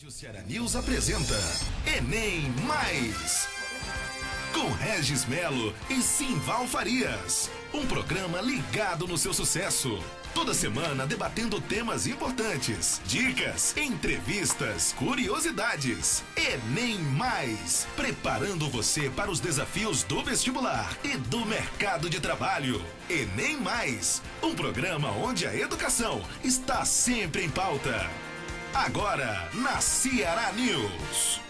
Rádio Ceará News apresenta Enem Mais, com Regis Melo e Simval Farias. Um programa ligado no seu sucesso. Toda semana debatendo temas importantes, dicas, entrevistas, curiosidades. Enem Mais, preparando você para os desafios do vestibular e do mercado de trabalho. Enem Mais, um programa onde a educação está sempre em pauta. Agora, na Ceará News.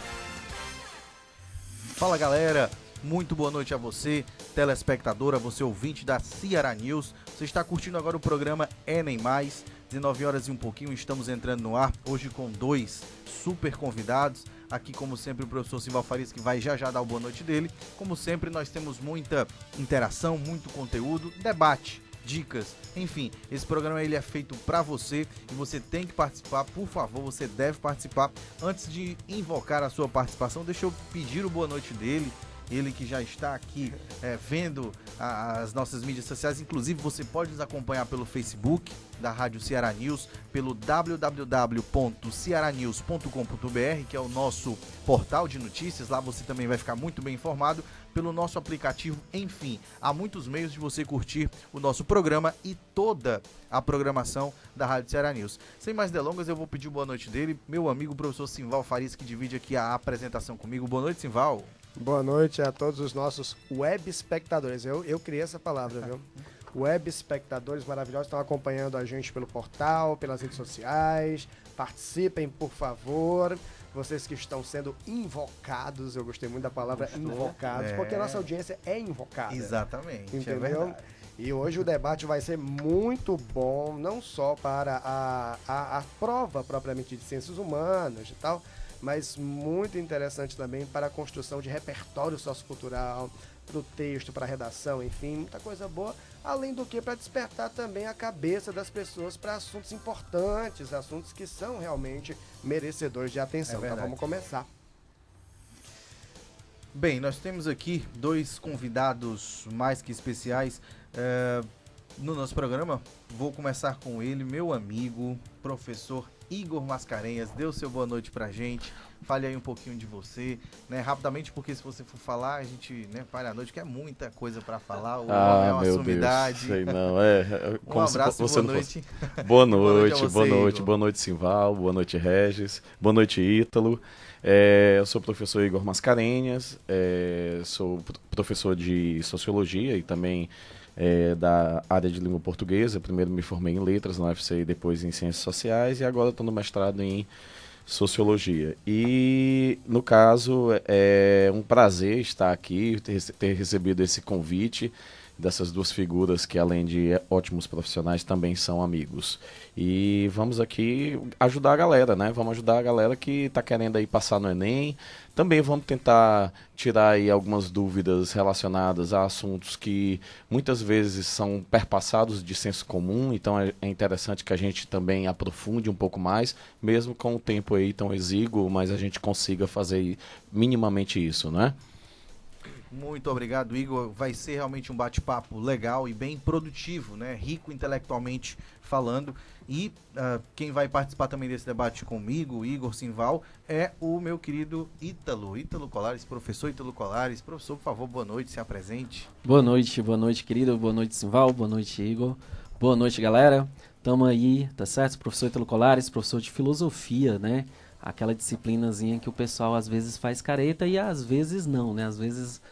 Fala galera, muito boa noite a você, telespectadora, você ouvinte da Ceará News. Você está curtindo agora o programa Enem Mais, 19 horas e um pouquinho, estamos entrando no ar, hoje com dois super convidados. Aqui, como sempre, o professor Simval Farias, que vai já dar o boa noite dele. Como sempre, nós temos muita interação, muito conteúdo, debate, dicas, enfim, esse programa ele é feito para você e você tem que participar, por favor, você deve participar. Antes de invocar a sua participação, deixa eu pedir o boa noite dele, ele que já está aqui vendo as nossas mídias sociais. Inclusive você pode nos acompanhar pelo Facebook da Rádio Ceará News, pelo www.cearanews.com.br, que é o nosso portal de notícias. Lá você também vai ficar muito bem informado, pelo nosso aplicativo. Enfim, há muitos meios de você curtir o nosso programa e toda a programação da Rádio Ceará News. Sem mais delongas, eu vou pedir boa noite dele, meu amigo professor Simval Farias, que divide aqui a apresentação comigo. Boa noite, Simval. Boa noite a todos os nossos web espectadores. Eu criei essa palavra, viu? Web espectadores maravilhosos estão acompanhando a gente pelo portal, pelas redes sociais. Participem, por favor. Vocês que estão sendo invocados, eu gostei muito da palavra invocados, porque a nossa audiência é invocada. Exatamente, entendeu? E hoje o debate vai ser muito bom, não só para a prova propriamente de ciências humanas e tal, mas muito interessante também para a construção de repertório sociocultural, para o texto, para a redação, enfim, muita coisa boa, além do que para despertar também a cabeça das pessoas para assuntos importantes, assuntos que são realmente merecedores de atenção. Então vamos começar. Bem, nós temos aqui dois convidados mais que especiais no nosso programa. Vou começar com ele, meu amigo, professor Igor Mascarenhas. Dê o seu boa noite pra gente, fale aí um pouquinho de você, né, rapidamente, porque se você for falar, a gente, né, fale à noite, que é muita coisa pra falar, o nome é uma sumidade. Sei não, um abraço e boa noite. Boa noite, boa noite Simval, boa noite Regis, boa noite Ítalo. Eu sou o professor Igor Mascarenhas, sou professor de Sociologia e também da área de língua portuguesa. Primeiro me formei em letras na UFC e depois em ciências sociais, e agora estou no mestrado em sociologia. E no caso é um prazer estar aqui, ter recebido esse convite dessas duas figuras que, além de ótimos profissionais, também são amigos. E vamos aqui ajudar a galera, né? Vamos ajudar a galera que está querendo aí passar no Enem. Também vamos tentar tirar aí algumas dúvidas relacionadas a assuntos que muitas vezes são perpassados de senso comum, então é interessante que a gente também aprofunde um pouco mais, mesmo com o tempo aí tão exíguo, mas a gente consiga fazer minimamente isso, né? Muito obrigado, Igor. Vai ser realmente um bate-papo legal e bem produtivo, né? Rico intelectualmente falando. E quem vai participar também desse debate comigo, Igor Simval, é o meu querido Ítalo Colares, professor Ítalo Colares. Professor, por favor, boa noite, se apresente. Boa noite, querido. Boa noite, Simval. Boa noite, Igor. Boa noite, galera. Tamo aí, tá certo? Professor Ítalo Colares, professor de filosofia, né? Aquela disciplinazinha que o pessoal às vezes faz careta e às vezes não, né? Às vezes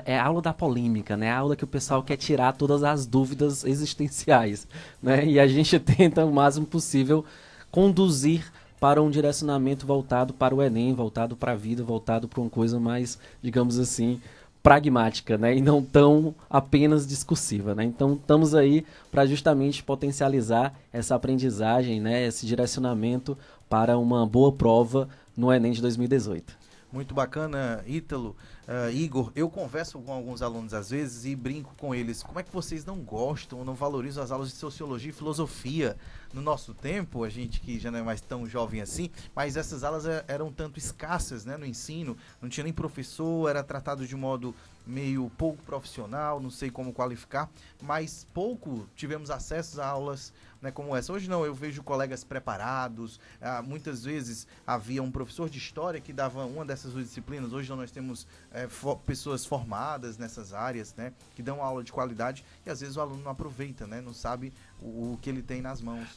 é a aula da polêmica, né? A aula que o pessoal quer tirar todas as dúvidas existenciais, né? E a gente tenta o máximo possível conduzir para um direcionamento voltado para o Enem, voltado para a vida, voltado para uma coisa mais, digamos assim, pragmática, né? E não tão apenas discursiva, né? Então estamos aí para justamente potencializar essa aprendizagem, né? Esse direcionamento para uma boa prova no Enem de 2018. Muito bacana, Ítalo. Igor, eu converso com alguns alunos às vezes e brinco com eles. Como é que vocês não gostam, não valorizam as aulas de sociologia e filosofia? No nosso tempo, a gente que já não é mais tão jovem assim, mas essas aulas eram tanto escassas, né, no ensino, não tinha nem professor, era tratado de modo meio pouco profissional, não sei como qualificar, mas pouco tivemos acesso a aulas, né, como essa. Hoje não, eu vejo colegas preparados, muitas vezes havia um professor de história que dava uma dessas duas disciplinas, hoje não, nós temos pessoas formadas nessas áreas, né, que dão aula de qualidade e às vezes o aluno não aproveita, né, não sabe o que ele tem nas mãos.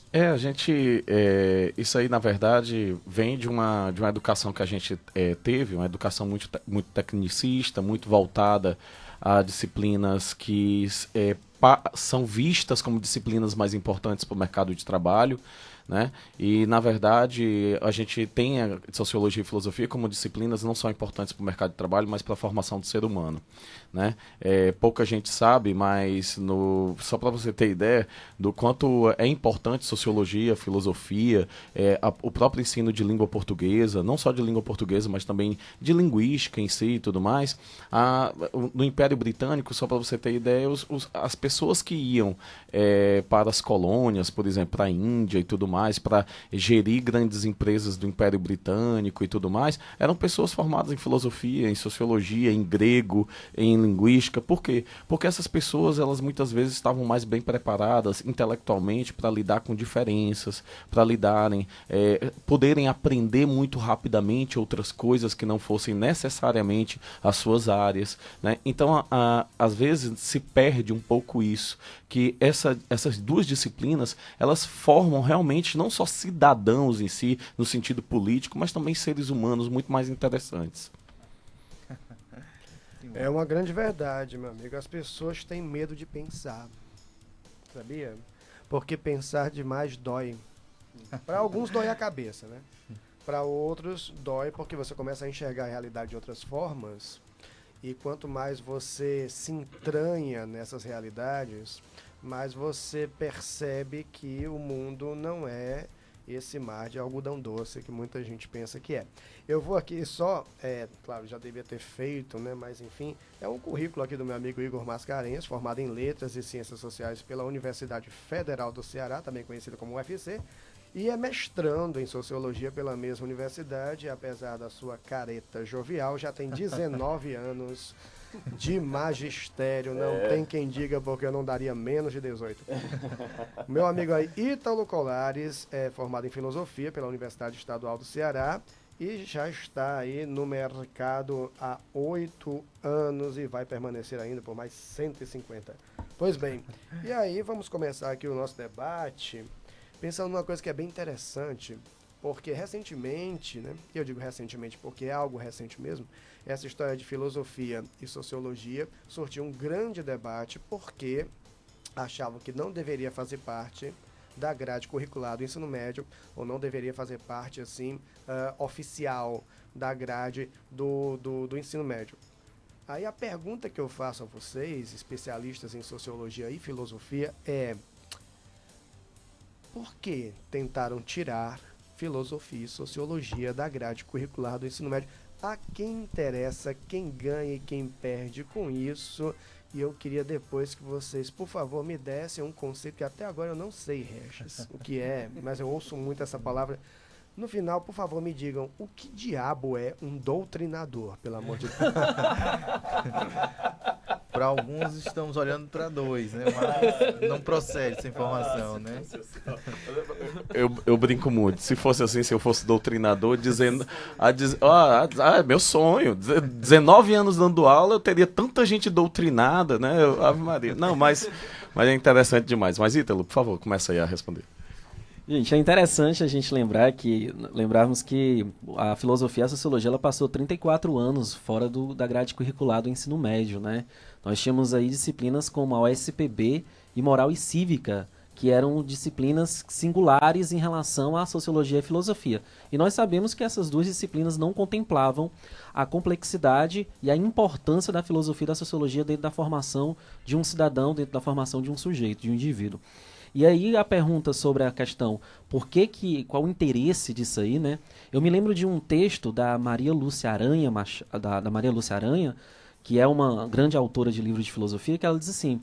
Isso aí na verdade vem de uma educação que a gente teve, uma educação muito tecnicista, muito voltada a disciplinas que são vistas como disciplinas mais importantes para o mercado de trabalho, né? E, na verdade, a gente tem a sociologia e filosofia como disciplinas não só importantes para o mercado de trabalho, mas para a formação do ser humano, né? Pouca gente sabe, mas só para você ter ideia do quanto é importante sociologia, filosofia, o próprio ensino de língua portuguesa, não só de língua portuguesa, mas também de linguística em si e tudo mais. No Império Britânico, só para você ter ideia, as pessoas que iam para as colônias, por exemplo, para a Índia e tudo mais, para gerir grandes empresas do Império Britânico e tudo mais, eram pessoas formadas em filosofia, em sociologia, em grego, em linguística. Por quê? Porque essas pessoas, elas muitas vezes estavam mais bem preparadas intelectualmente para lidar com diferenças, para poderem aprender muito rapidamente outras coisas que não fossem necessariamente as suas áreas, né? Então, às vezes se perde um pouco isso, que essas duas disciplinas, elas formam realmente não só cidadãos em si, no sentido político, mas também seres humanos muito mais interessantes. É uma grande verdade, meu amigo. As pessoas têm medo de pensar, sabia? Porque pensar demais dói. Para alguns dói a cabeça, né? Para outros dói porque você começa a enxergar a realidade de outras formas. E quanto mais você se entranha nessas realidades, mais você percebe que o mundo não é esse mar de algodão doce que muita gente pensa que é. Eu vou aqui só, claro, já devia ter feito, né, mas enfim, é um currículo aqui do meu amigo Igor Mascarenhas, formado em Letras e Ciências Sociais pela Universidade Federal do Ceará, também conhecida como UFC, e é mestrando em Sociologia pela mesma universidade, apesar da sua careta jovial, já tem 19 anos de magistério, não tem quem diga, porque eu não daria menos de 18. Meu amigo aí, Ítalo Colares, é formado em Filosofia pela Universidade Estadual do Ceará e já está aí no mercado há 8 anos e vai permanecer ainda por mais 150. Pois bem, e aí vamos começar aqui o nosso debate pensando numa coisa que é bem interessante, porque recentemente, né, e eu digo recentemente porque é algo recente mesmo, essa história de filosofia e sociologia surtiu um grande debate porque achavam que não deveria fazer parte da grade curricular do ensino médio, ou não deveria fazer parte, assim, oficial da grade do ensino médio. Aí a pergunta que eu faço a vocês, especialistas em sociologia e filosofia, é: por que tentaram tirar filosofia e sociologia da grade curricular do ensino médio? A quem interessa, quem ganha e quem perde com isso? E eu queria depois que vocês, por favor, me dessem um conceito que até agora eu não sei, Regis, o que é, mas eu ouço muito essa palavra. No final, por favor, me digam o que diabo é um doutrinador, pelo amor de Deus. Para alguns estamos olhando para dois, né? Mas não procede essa informação, né? Eu brinco muito. Se fosse assim, se eu fosse doutrinador, dizendo... meu sonho. 19 anos dando aula, eu teria tanta gente doutrinada, né? Ave Maria. Não, mas é interessante demais. Mas, Ítalo, por favor, começa aí a responder. Gente, é interessante a gente lembrarmos que a filosofia e a sociologia ela passou 34 anos fora da grade curricular do ensino médio, né? Nós tínhamos aí disciplinas como a OSPB e Moral e Cívica, que eram disciplinas singulares em relação à sociologia e filosofia. E nós sabemos que essas duas disciplinas não contemplavam a complexidade e a importância da filosofia e da sociologia dentro da formação de um cidadão, dentro da formação de um sujeito, de um indivíduo. E aí a pergunta sobre a questão, qual o interesse disso aí, né? Eu me lembro de um texto da Maria Lúcia Aranha, da Maria Lúcia Aranha, que é uma grande autora de livros de filosofia, que ela diz assim,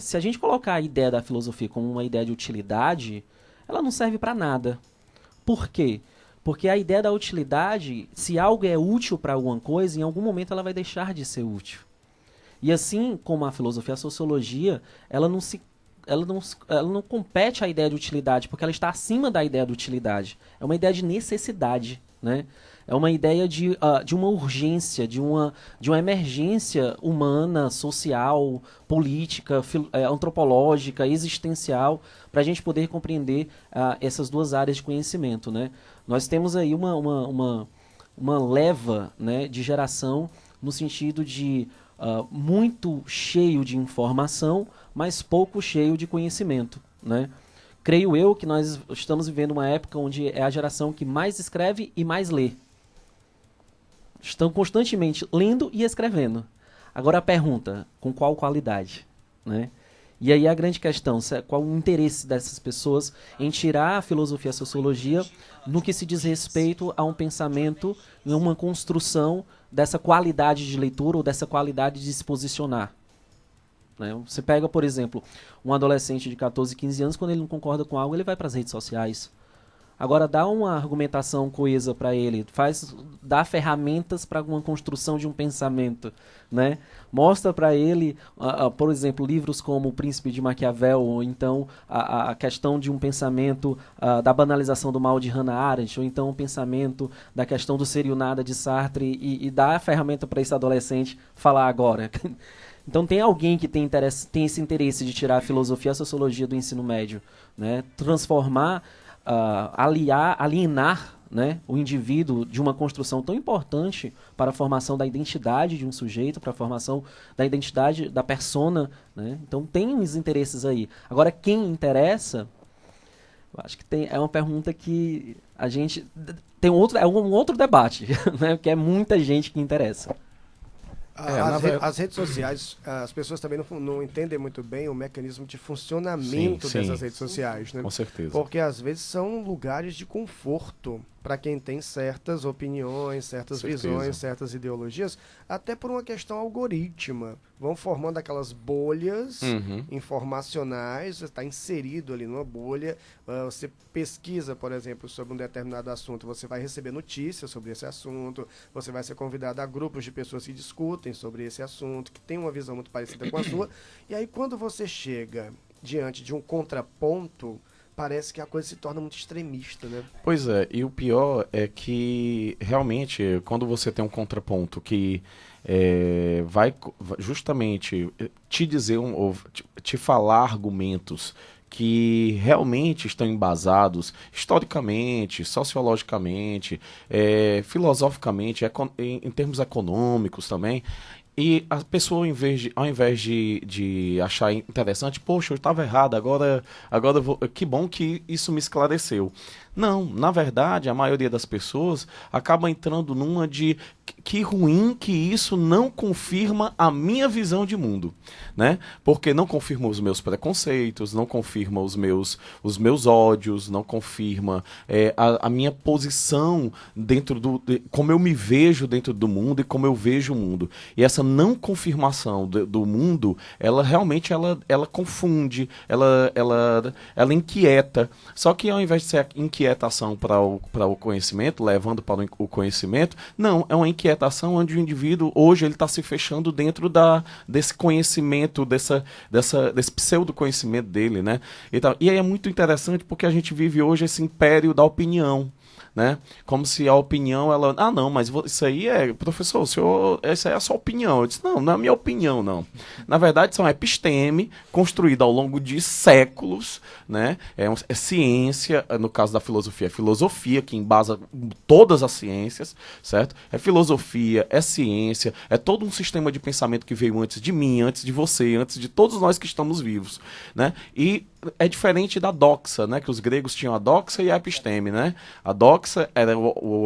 se a gente colocar a ideia da filosofia como uma ideia de utilidade, ela não serve para nada. Por quê? Porque a ideia da utilidade, se algo é útil para alguma coisa, em algum momento ela vai deixar de ser útil. E assim como a filosofia, a sociologia, ela não compete à ideia de utilidade, porque ela está acima da ideia de utilidade. É uma ideia de necessidade, né? É uma ideia de uma urgência, de uma emergência humana, social, política, antropológica, existencial, para a gente poder compreender essas duas áreas de conhecimento, né? Nós temos aí uma leva, né, de geração no sentido de muito cheio de informação, mas pouco cheio de conhecimento, né? Creio eu que nós estamos vivendo uma época onde é a geração que mais escreve e mais lê. Estão constantemente lendo e escrevendo. Agora a pergunta, com qual qualidade, né? E aí a grande questão, qual o interesse dessas pessoas em tirar a filosofia e a sociologia no que se diz respeito a um pensamento, em uma construção dessa qualidade de leitura ou dessa qualidade de se posicionar. Né? Você pega, por exemplo, um adolescente de 14, 15 anos, quando ele não concorda com algo, ele vai para as redes sociais. Agora, dá uma argumentação coesa para ele, dá ferramentas para uma construção de um pensamento, né? Mostra para ele, por exemplo, livros como O Príncipe de Maquiavel, ou então a questão de um pensamento da banalização do mal de Hannah Arendt, ou então o pensamento da questão do ser e o nada de Sartre, e dá a ferramenta para esse adolescente falar agora. Então tem alguém que tem esse interesse de tirar a filosofia e a sociologia do ensino médio, né? Transformar, alienar, né, o indivíduo de uma construção tão importante para a formação da identidade de um sujeito, para a formação da identidade da persona, né? Então tem uns interesses aí. Agora, quem interessa, eu acho que é uma pergunta que a gente tem um outro debate, né, porque é muita gente que interessa. As redes sociais, as pessoas também não entendem muito bem o mecanismo de funcionamento dessas redes sociais, né? Com certeza. Porque às vezes são lugares de conforto para quem tem certas opiniões, certas visões, certas ideologias, até por uma questão algorítmica. Vão formando aquelas bolhas informacionais, você está inserido ali numa bolha, você pesquisa, por exemplo, sobre um determinado assunto, você vai receber notícias sobre esse assunto, você vai ser convidado a grupos de pessoas que discutem sobre esse assunto, que tem uma visão muito parecida com a sua, e aí quando você chega diante de um contraponto, parece que a coisa se torna muito extremista, né? Pois é, e o pior é que realmente quando você tem um contraponto que vai justamente te dizer ou te falar argumentos que realmente estão embasados historicamente, sociologicamente, filosoficamente, em termos econômicos também. E a pessoa, ao invés de achar interessante, poxa, eu estava errado, agora que bom que isso me esclareceu. Não, na verdade, a maioria das pessoas acaba entrando numa de que ruim que isso não confirma a minha visão de mundo, né? Porque não confirma os meus preconceitos, não confirma os meus ódios, não confirma a minha posição dentro como eu me vejo dentro do mundo e como eu vejo o mundo. E essa não confirmação do mundo, ela realmente ela confunde, ela inquieta. Só que ao invés de ser inquietação para o conhecimento, levando para o conhecimento, não, é uma inquietação onde o indivíduo hoje ele está se fechando dentro desse conhecimento, desse pseudo-conhecimento dele, né? E aí é muito interessante porque a gente vive hoje esse império da opinião, né? Como se a opinião, não, mas isso aí professor, essa é a sua opinião. Eu disse, não é a minha opinião, não. Na verdade, são episteme construída ao longo de séculos, né? É ciência, no caso da filosofia, é filosofia que embasa todas as ciências, certo? É filosofia, é ciência, é todo um sistema de pensamento que veio antes de mim, antes de você, antes de todos nós que estamos vivos, né? E é diferente da doxa, né? Que os gregos tinham a doxa e a episteme, né? A doxa era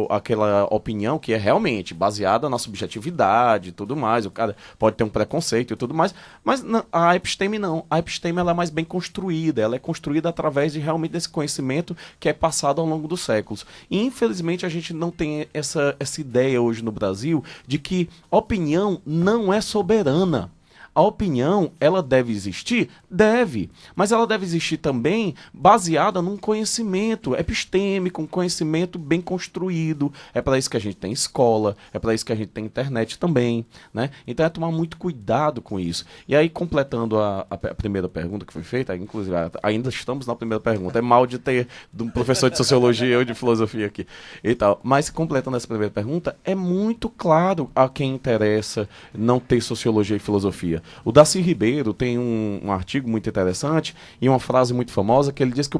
aquela opinião que é realmente baseada na subjetividade e tudo mais. O cara pode ter um preconceito e tudo mais, mas a episteme não. A episteme ela é mais bem construída, ela é construída através de realmente desse conhecimento que é passado ao longo dos séculos. E, infelizmente, a gente não tem essa ideia hoje no Brasil de que opinião não é soberana. A opinião, ela deve existir? Deve. Mas ela deve existir também baseada num conhecimento epistêmico, um conhecimento bem construído. É para isso que a gente tem escola, é para isso que a gente tem internet também, né? Então é tomar muito cuidado com isso. E aí, completando a primeira pergunta que foi feita, inclusive, ainda estamos na primeira pergunta. É mal de ter um professor de sociologia ou de filosofia aqui e tal. Mas, completando essa primeira pergunta, é muito claro a quem interessa não ter sociologia e filosofia. O Darcy Ribeiro tem um artigo muito interessante e uma frase muito famosa que ele diz que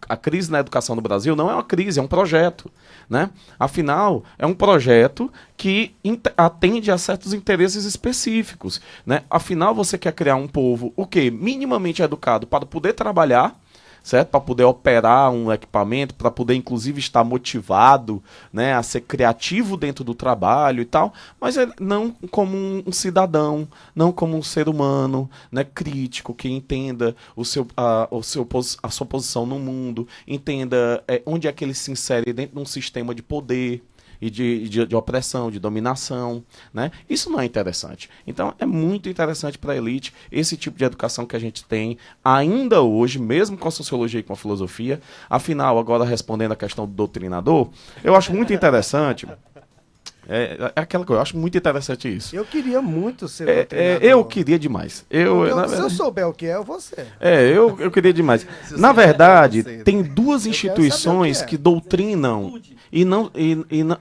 a crise na educação no Brasil não é uma crise, é um projeto, né? Afinal, é um projeto que atende a certos interesses específicos, né? Afinal, você quer criar um povo, o quê? Minimamente educado para poder trabalhar, certo? Para poder operar um equipamento, para poder, inclusive, estar motivado, né, a ser criativo dentro do trabalho e tal, mas não como um cidadão, não como um ser humano, né, crítico, que entenda a sua posição no mundo, entenda onde é que ele se insere dentro de um sistema de poder e de opressão, de dominação, né? Isso não é interessante. Então, é muito interessante para a elite esse tipo de educação que a gente tem ainda hoje, mesmo com a sociologia e com a filosofia. Afinal, agora respondendo a questão do doutrinador, eu acho muito interessante... É aquela coisa, eu acho muito interessante isso. Eu queria muito ser doutrinador. Eu queria demais. Se eu souber o que é, eu vou ser. Eu queria demais. Na verdade, tem duas instituições que doutrinam e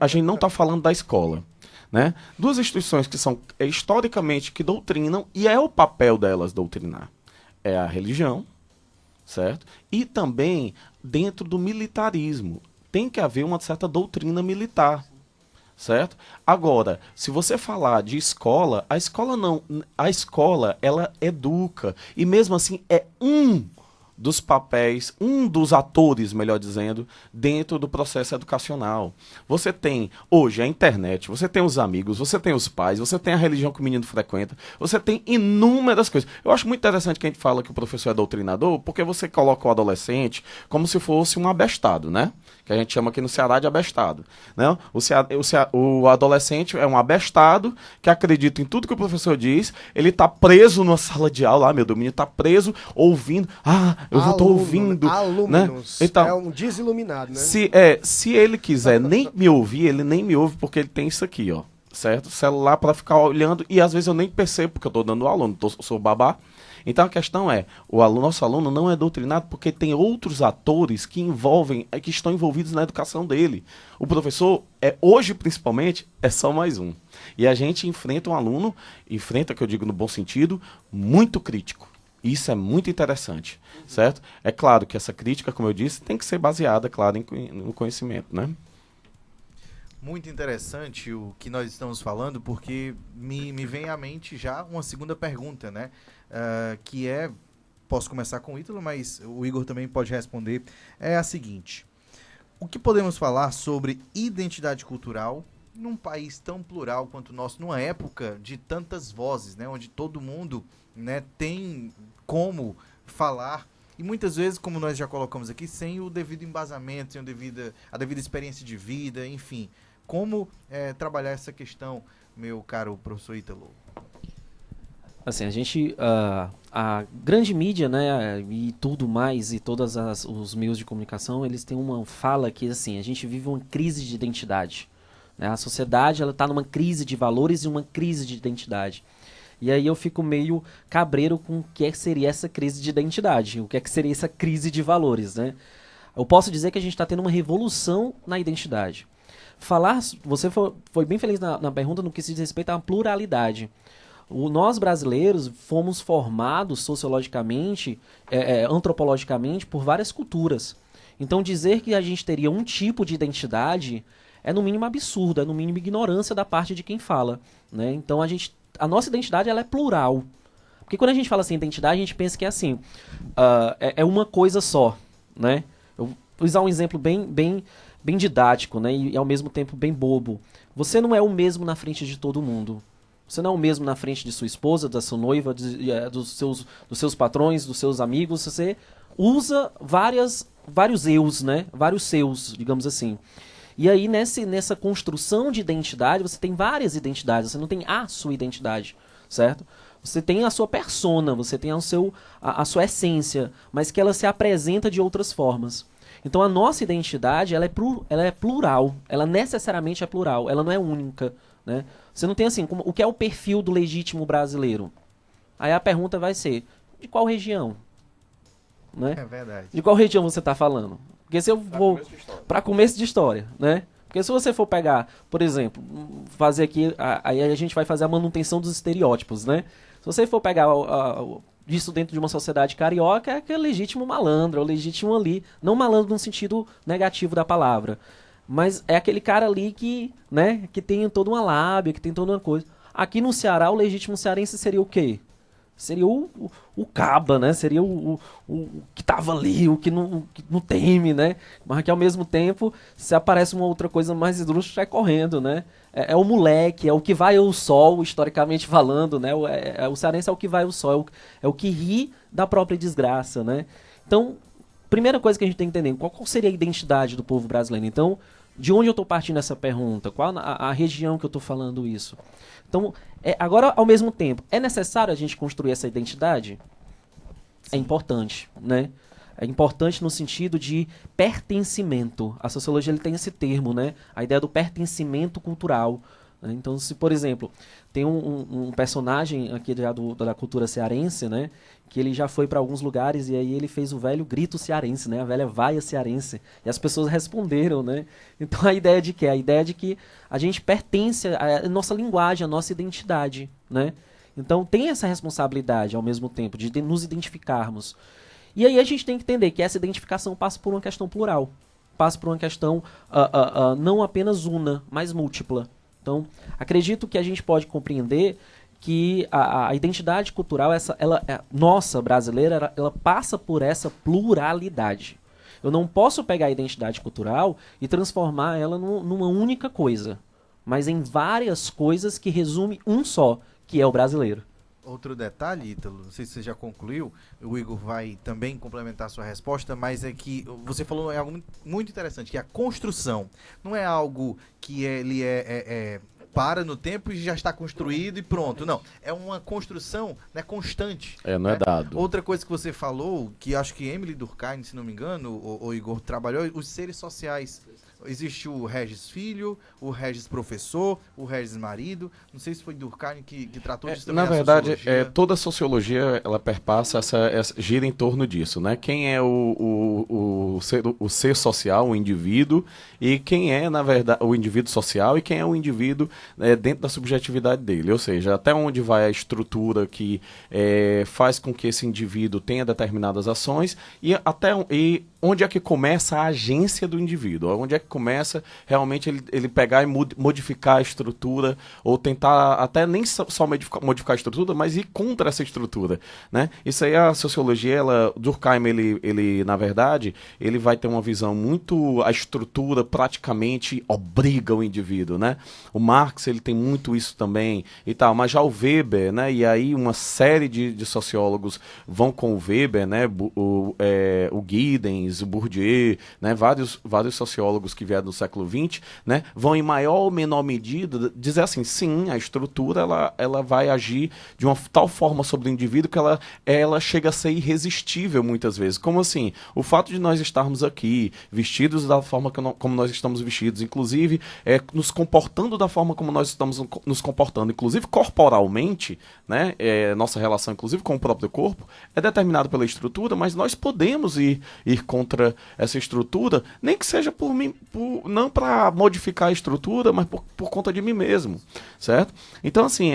a gente não está falando da escola, né? Duas instituições que são historicamente que doutrinam e é o papel delas doutrinar. É a religião, certo? E também dentro do militarismo. Tem que haver uma certa doutrina militar. Certo? Agora, se você falar de escola, a escola ela educa e mesmo assim é um dos papéis, um dos atores, melhor dizendo, dentro do processo educacional. Você tem hoje a internet, você tem os amigos, você tem os pais, você tem a religião que o menino frequenta, você tem inúmeras coisas. Eu acho muito interessante que a gente fala que o professor é doutrinador, porque você coloca o adolescente como se fosse um abestado, né? Que a gente chama aqui no Ceará de abestado, né? O adolescente é um abestado que acredita em tudo que o professor diz, ele está preso numa sala de aula, meu Deus, o menino está preso, ouvindo, eu estou ouvindo. Alumnos, né? Então, é um desiluminado, né? Se ele quiser nem me ouvir, ele nem me ouve porque ele tem isso aqui, ó, certo? Celular para ficar olhando e às vezes eu nem percebo porque eu estou dando aula, sou babá. Então a questão é, nosso aluno não é doutrinado porque tem outros atores que estão envolvidos na educação dele. O professor, hoje principalmente, é só mais um. E a gente enfrenta um aluno, que eu digo no bom sentido, muito crítico. Isso é muito interessante, certo? É claro que essa crítica, como eu disse, tem que ser baseada, claro, no conhecimento, né? Muito interessante o que nós estamos falando, porque me vem à mente já uma segunda pergunta, né? Que posso começar com o Ítalo, mas o Igor também pode responder, é a seguinte: o que podemos falar sobre identidade cultural num país tão plural quanto o nosso, numa época de tantas vozes, né? Onde todo mundo, né, tem como falar, e muitas vezes, como nós já colocamos aqui, sem o devido embasamento, sem a devida experiência de vida, enfim. Como trabalhar essa questão, meu caro professor Ítalo? Assim, a grande mídia, né, e tudo mais, e todos os meios de comunicação, eles têm uma fala que, assim, a gente vive uma crise de identidade, né? A sociedade, ela está numa crise de valores e uma crise de identidade. E aí eu fico meio cabreiro com o que seria essa crise de identidade, o que seria essa crise de valores, né? Eu posso dizer que a gente está tendo uma revolução na identidade. Você foi bem feliz na pergunta no que se diz respeito à pluralidade. Nós brasileiros fomos formados sociologicamente, antropologicamente, por várias culturas. Então dizer que a gente teria um tipo de identidade é no mínimo absurdo, é no mínimo ignorância da parte de quem fala, né? Então a nossa identidade ela é plural, Porque quando a gente fala assim, identidade, a gente pensa que é assim, é uma coisa só, né? Eu vou usar um exemplo bem didático, né? E ao mesmo tempo bem bobo. Você não é o mesmo na frente de todo mundo. Você não é o mesmo na frente de sua esposa, da sua noiva, dos seus patrões, dos seus amigos. Você usa vários eus, né? Vários seus, digamos assim. E aí, nessa construção de identidade, você tem várias identidades. Você não tem a sua identidade, certo? Você tem a sua persona, você tem a sua essência, mas que ela se apresenta de outras formas. Então, a nossa identidade, ela é plural. Ela necessariamente é plural. Ela não é única, né? Você não tem assim, o que é o perfil do legítimo brasileiro? Aí a pergunta vai ser, de qual região? Né? É verdade. De qual região você está falando? Porque se eu vou para começo de história, né? Porque se você for pegar, por exemplo, fazer aqui, aí a gente vai fazer a manutenção dos estereótipos, né? Se você for pegar isso dentro de uma sociedade carioca, é aquele legítimo malandro, é o legítimo ali, não malandro no sentido negativo da palavra, mas é aquele cara ali que, né, que tem toda uma lábia, que tem toda uma coisa. Aqui no Ceará, o legítimo cearense seria o quê? Seria o caba, né? Seria o que tava ali, o que não teme, né? Mas que ao mesmo tempo, se aparece uma outra coisa mais esdrúxula, sai correndo, né? É o moleque, é o que vai ao sol, historicamente falando, né? O cearense é o que vai ao sol, é o que ri da própria desgraça, né? Então, primeira coisa que a gente tem que entender, qual seria a identidade do povo brasileiro? Então, de onde eu estou partindo essa pergunta? Qual a região que eu estou falando isso? Então, agora, ao mesmo tempo, é necessário a gente construir essa identidade? Sim. É importante, né? É importante no sentido de pertencimento. A sociologia ele tem esse termo, né? A ideia do pertencimento cultural. Né? Então, se, por exemplo, tem um personagem aqui da cultura cearense, né? Que ele já foi para alguns lugares e aí ele fez o velho grito cearense, né? A velha vaia cearense. E as pessoas responderam, né? Então a ideia de quê? A ideia de que a gente pertence à nossa linguagem, à nossa identidade, né? Então tem essa responsabilidade ao mesmo tempo de nos identificarmos. E aí a gente tem que entender que essa identificação passa por uma questão plural. Passa por uma questão não apenas una, mas múltipla. Então acredito que a gente pode compreender que a identidade cultural, nossa brasileira, ela passa por essa pluralidade. Eu não posso pegar a identidade cultural e transformar ela numa única coisa, mas em várias coisas que resume um só, que é o brasileiro. Outro detalhe, Ítalo, não sei se você já concluiu, o Igor vai também complementar a sua resposta, mas é que você falou algo muito interessante, que a construção não é algo que ele para no tempo e já está construído e pronto. Não, é uma construção, né, constante. Não é dado. Outra coisa que você falou, que acho que Emily Durkheim, se não me engano, o Igor trabalhou, os seres sociais. Existe o Regis filho, o Regis professor, o Regis marido. Não sei se foi Durkheim que tratou disso também. Na verdade, toda a sociologia ela perpassa, gira em torno disso, né? Quem é o ser social, o indivíduo, e quem é, na verdade, o indivíduo social e quem é o indivíduo dentro da subjetividade dele. Ou seja, até onde vai a estrutura que faz com que esse indivíduo tenha determinadas ações e onde é que começa a agência do indivíduo, onde é que começa realmente ele pegar e modificar a estrutura, ou tentar até nem só modificar a estrutura, mas ir contra essa estrutura, né? Isso aí a sociologia, Durkheim, ele na verdade, ele vai ter uma visão muito, a estrutura praticamente obriga o indivíduo, né? O Marx, ele tem muito isso também e tal, mas já o Weber, né? E aí uma série de sociólogos vão com o Weber, né? O Giddens, o Bourdieu, né? Vários sociólogos que vieram do século XX, né? Vão em maior ou menor medida dizer assim, sim, a estrutura ela vai agir de uma tal forma sobre o indivíduo que ela chega a ser irresistível muitas vezes. Como assim? O fato de nós estarmos aqui vestidos da forma como nós estamos vestidos, inclusive nos comportando da forma como nós estamos nos comportando, inclusive corporalmente, né? Nossa relação inclusive com o próprio corpo é determinada pela estrutura, mas nós podemos ir contra essa estrutura, nem que seja por mim, não para modificar a estrutura, mas por conta de mim mesmo, certo? Então, assim,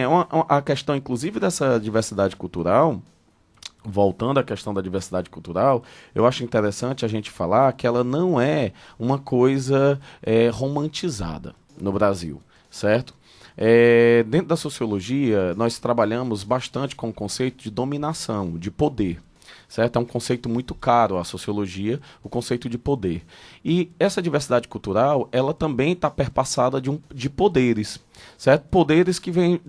a questão, inclusive, dessa diversidade cultural, voltando à questão da diversidade cultural, eu acho interessante a gente falar que ela não é uma coisa romantizada no Brasil, certo? Dentro da sociologia, nós trabalhamos bastante com o conceito de dominação, de poder. Certo? É um conceito muito caro à sociologia, o conceito de poder. E essa diversidade cultural, ela também está perpassada de poderes, certo? Poderes que veio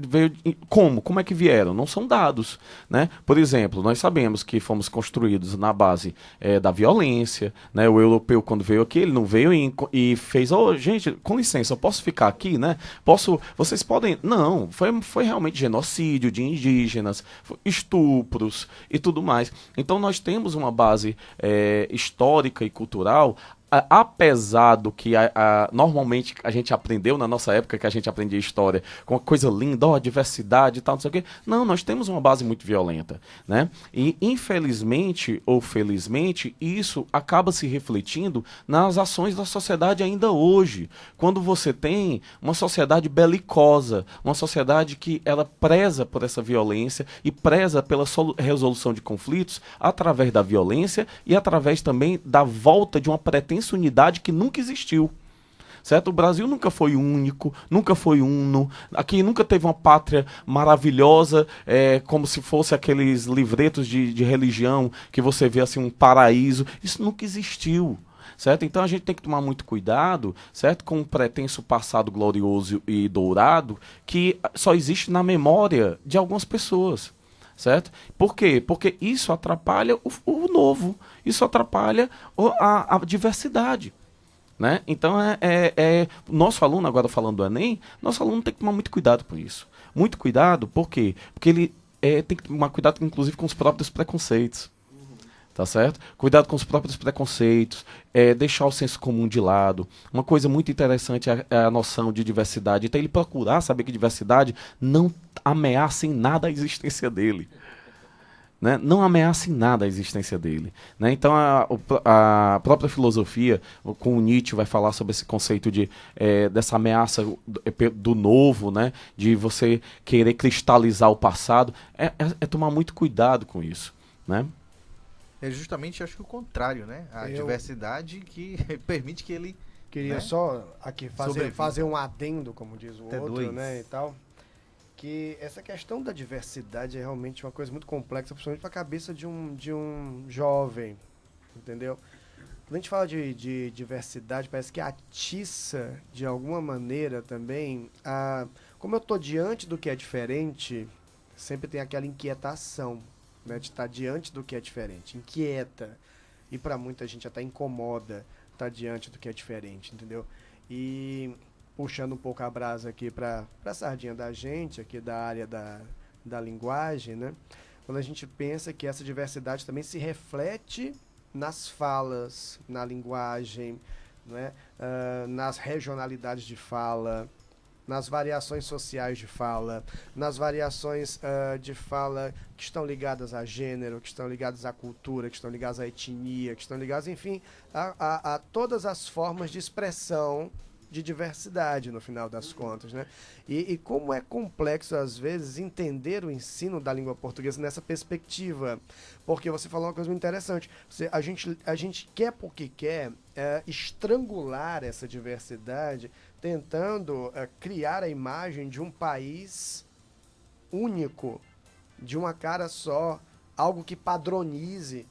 como é que vieram? Não são dados, né? Por exemplo, nós sabemos que fomos construídos na base da violência, né? O europeu, quando veio aqui, ele não veio e fez, gente, com licença, eu posso ficar aqui, né? Vocês podem... Não, foi realmente genocídio de indígenas, estupros e tudo mais. Então, nós temos uma base histórica e cultural, apesar do que normalmente a gente aprendeu na nossa época, que a gente aprendia história com uma coisa linda, diversidade e tal, não sei o quê. Não, nós temos uma base muito violenta, né? E infelizmente ou felizmente, isso acaba se refletindo nas ações da sociedade ainda hoje. Quando você tem uma sociedade belicosa, uma sociedade que ela preza por essa violência e preza pela resolução de conflitos através da violência e através também da volta de uma pretensão unidade que nunca existiu, certo? O Brasil nunca foi único, nunca foi uno, aqui nunca teve uma pátria maravilhosa, como se fosse aqueles livretos de religião que você vê assim um paraíso. Isso nunca existiu, certo? Então a gente tem que tomar muito cuidado, certo? Com um pretenso passado glorioso e dourado que só existe na memória de algumas pessoas. Certo? Por quê? Porque isso atrapalha o novo, isso atrapalha a diversidade. Né? Então, nosso aluno, agora falando do Enem, nosso aluno tem que tomar muito cuidado com isso. Muito cuidado, por quê? Porque ele tem que tomar cuidado, inclusive, com os próprios preconceitos. Tá certo? Cuidado com os próprios preconceitos, deixar o senso comum de lado. Uma coisa muito interessante é a noção de diversidade. Então ele procurar saber que diversidade não ameaça em nada a existência dele. Né? Não ameaça em nada a existência dele. Né? Então a própria filosofia, com o Nietzsche, vai falar sobre esse conceito dessa ameaça do novo, né? De você querer cristalizar o passado. É tomar muito cuidado com isso. Né? É justamente, acho que o contrário, né? A diversidade que permite que ele... Queria, né, só aqui fazer um adendo, como diz o outro, né, e tal. Que essa questão da diversidade é realmente uma coisa muito complexa, principalmente para a cabeça de um jovem, entendeu? Quando a gente fala de diversidade, parece que atiça, de alguma maneira também, como eu estou diante do que é diferente, sempre tem aquela inquietação, né, de estar diante do que é diferente, inquieta, e para muita gente até incomoda estar diante do que é diferente, entendeu? E puxando um pouco a brasa aqui para a sardinha da gente, aqui da área da linguagem, né, quando a gente pensa que essa diversidade também se reflete nas falas, na linguagem, né, nas regionalidades de fala, nas variações sociais de fala, nas variações de fala que estão ligadas a gênero, que estão ligadas à cultura, que estão ligadas à etnia, que estão ligadas, enfim, a todas as formas de expressão de diversidade, no final das contas, né? E como é complexo, às vezes, entender o ensino da língua portuguesa nessa perspectiva. Porque você falou uma coisa muito interessante. A gente quer, porque quer, estrangular essa diversidade, tentando criar a imagem de um país único, de uma cara só, algo que padronize.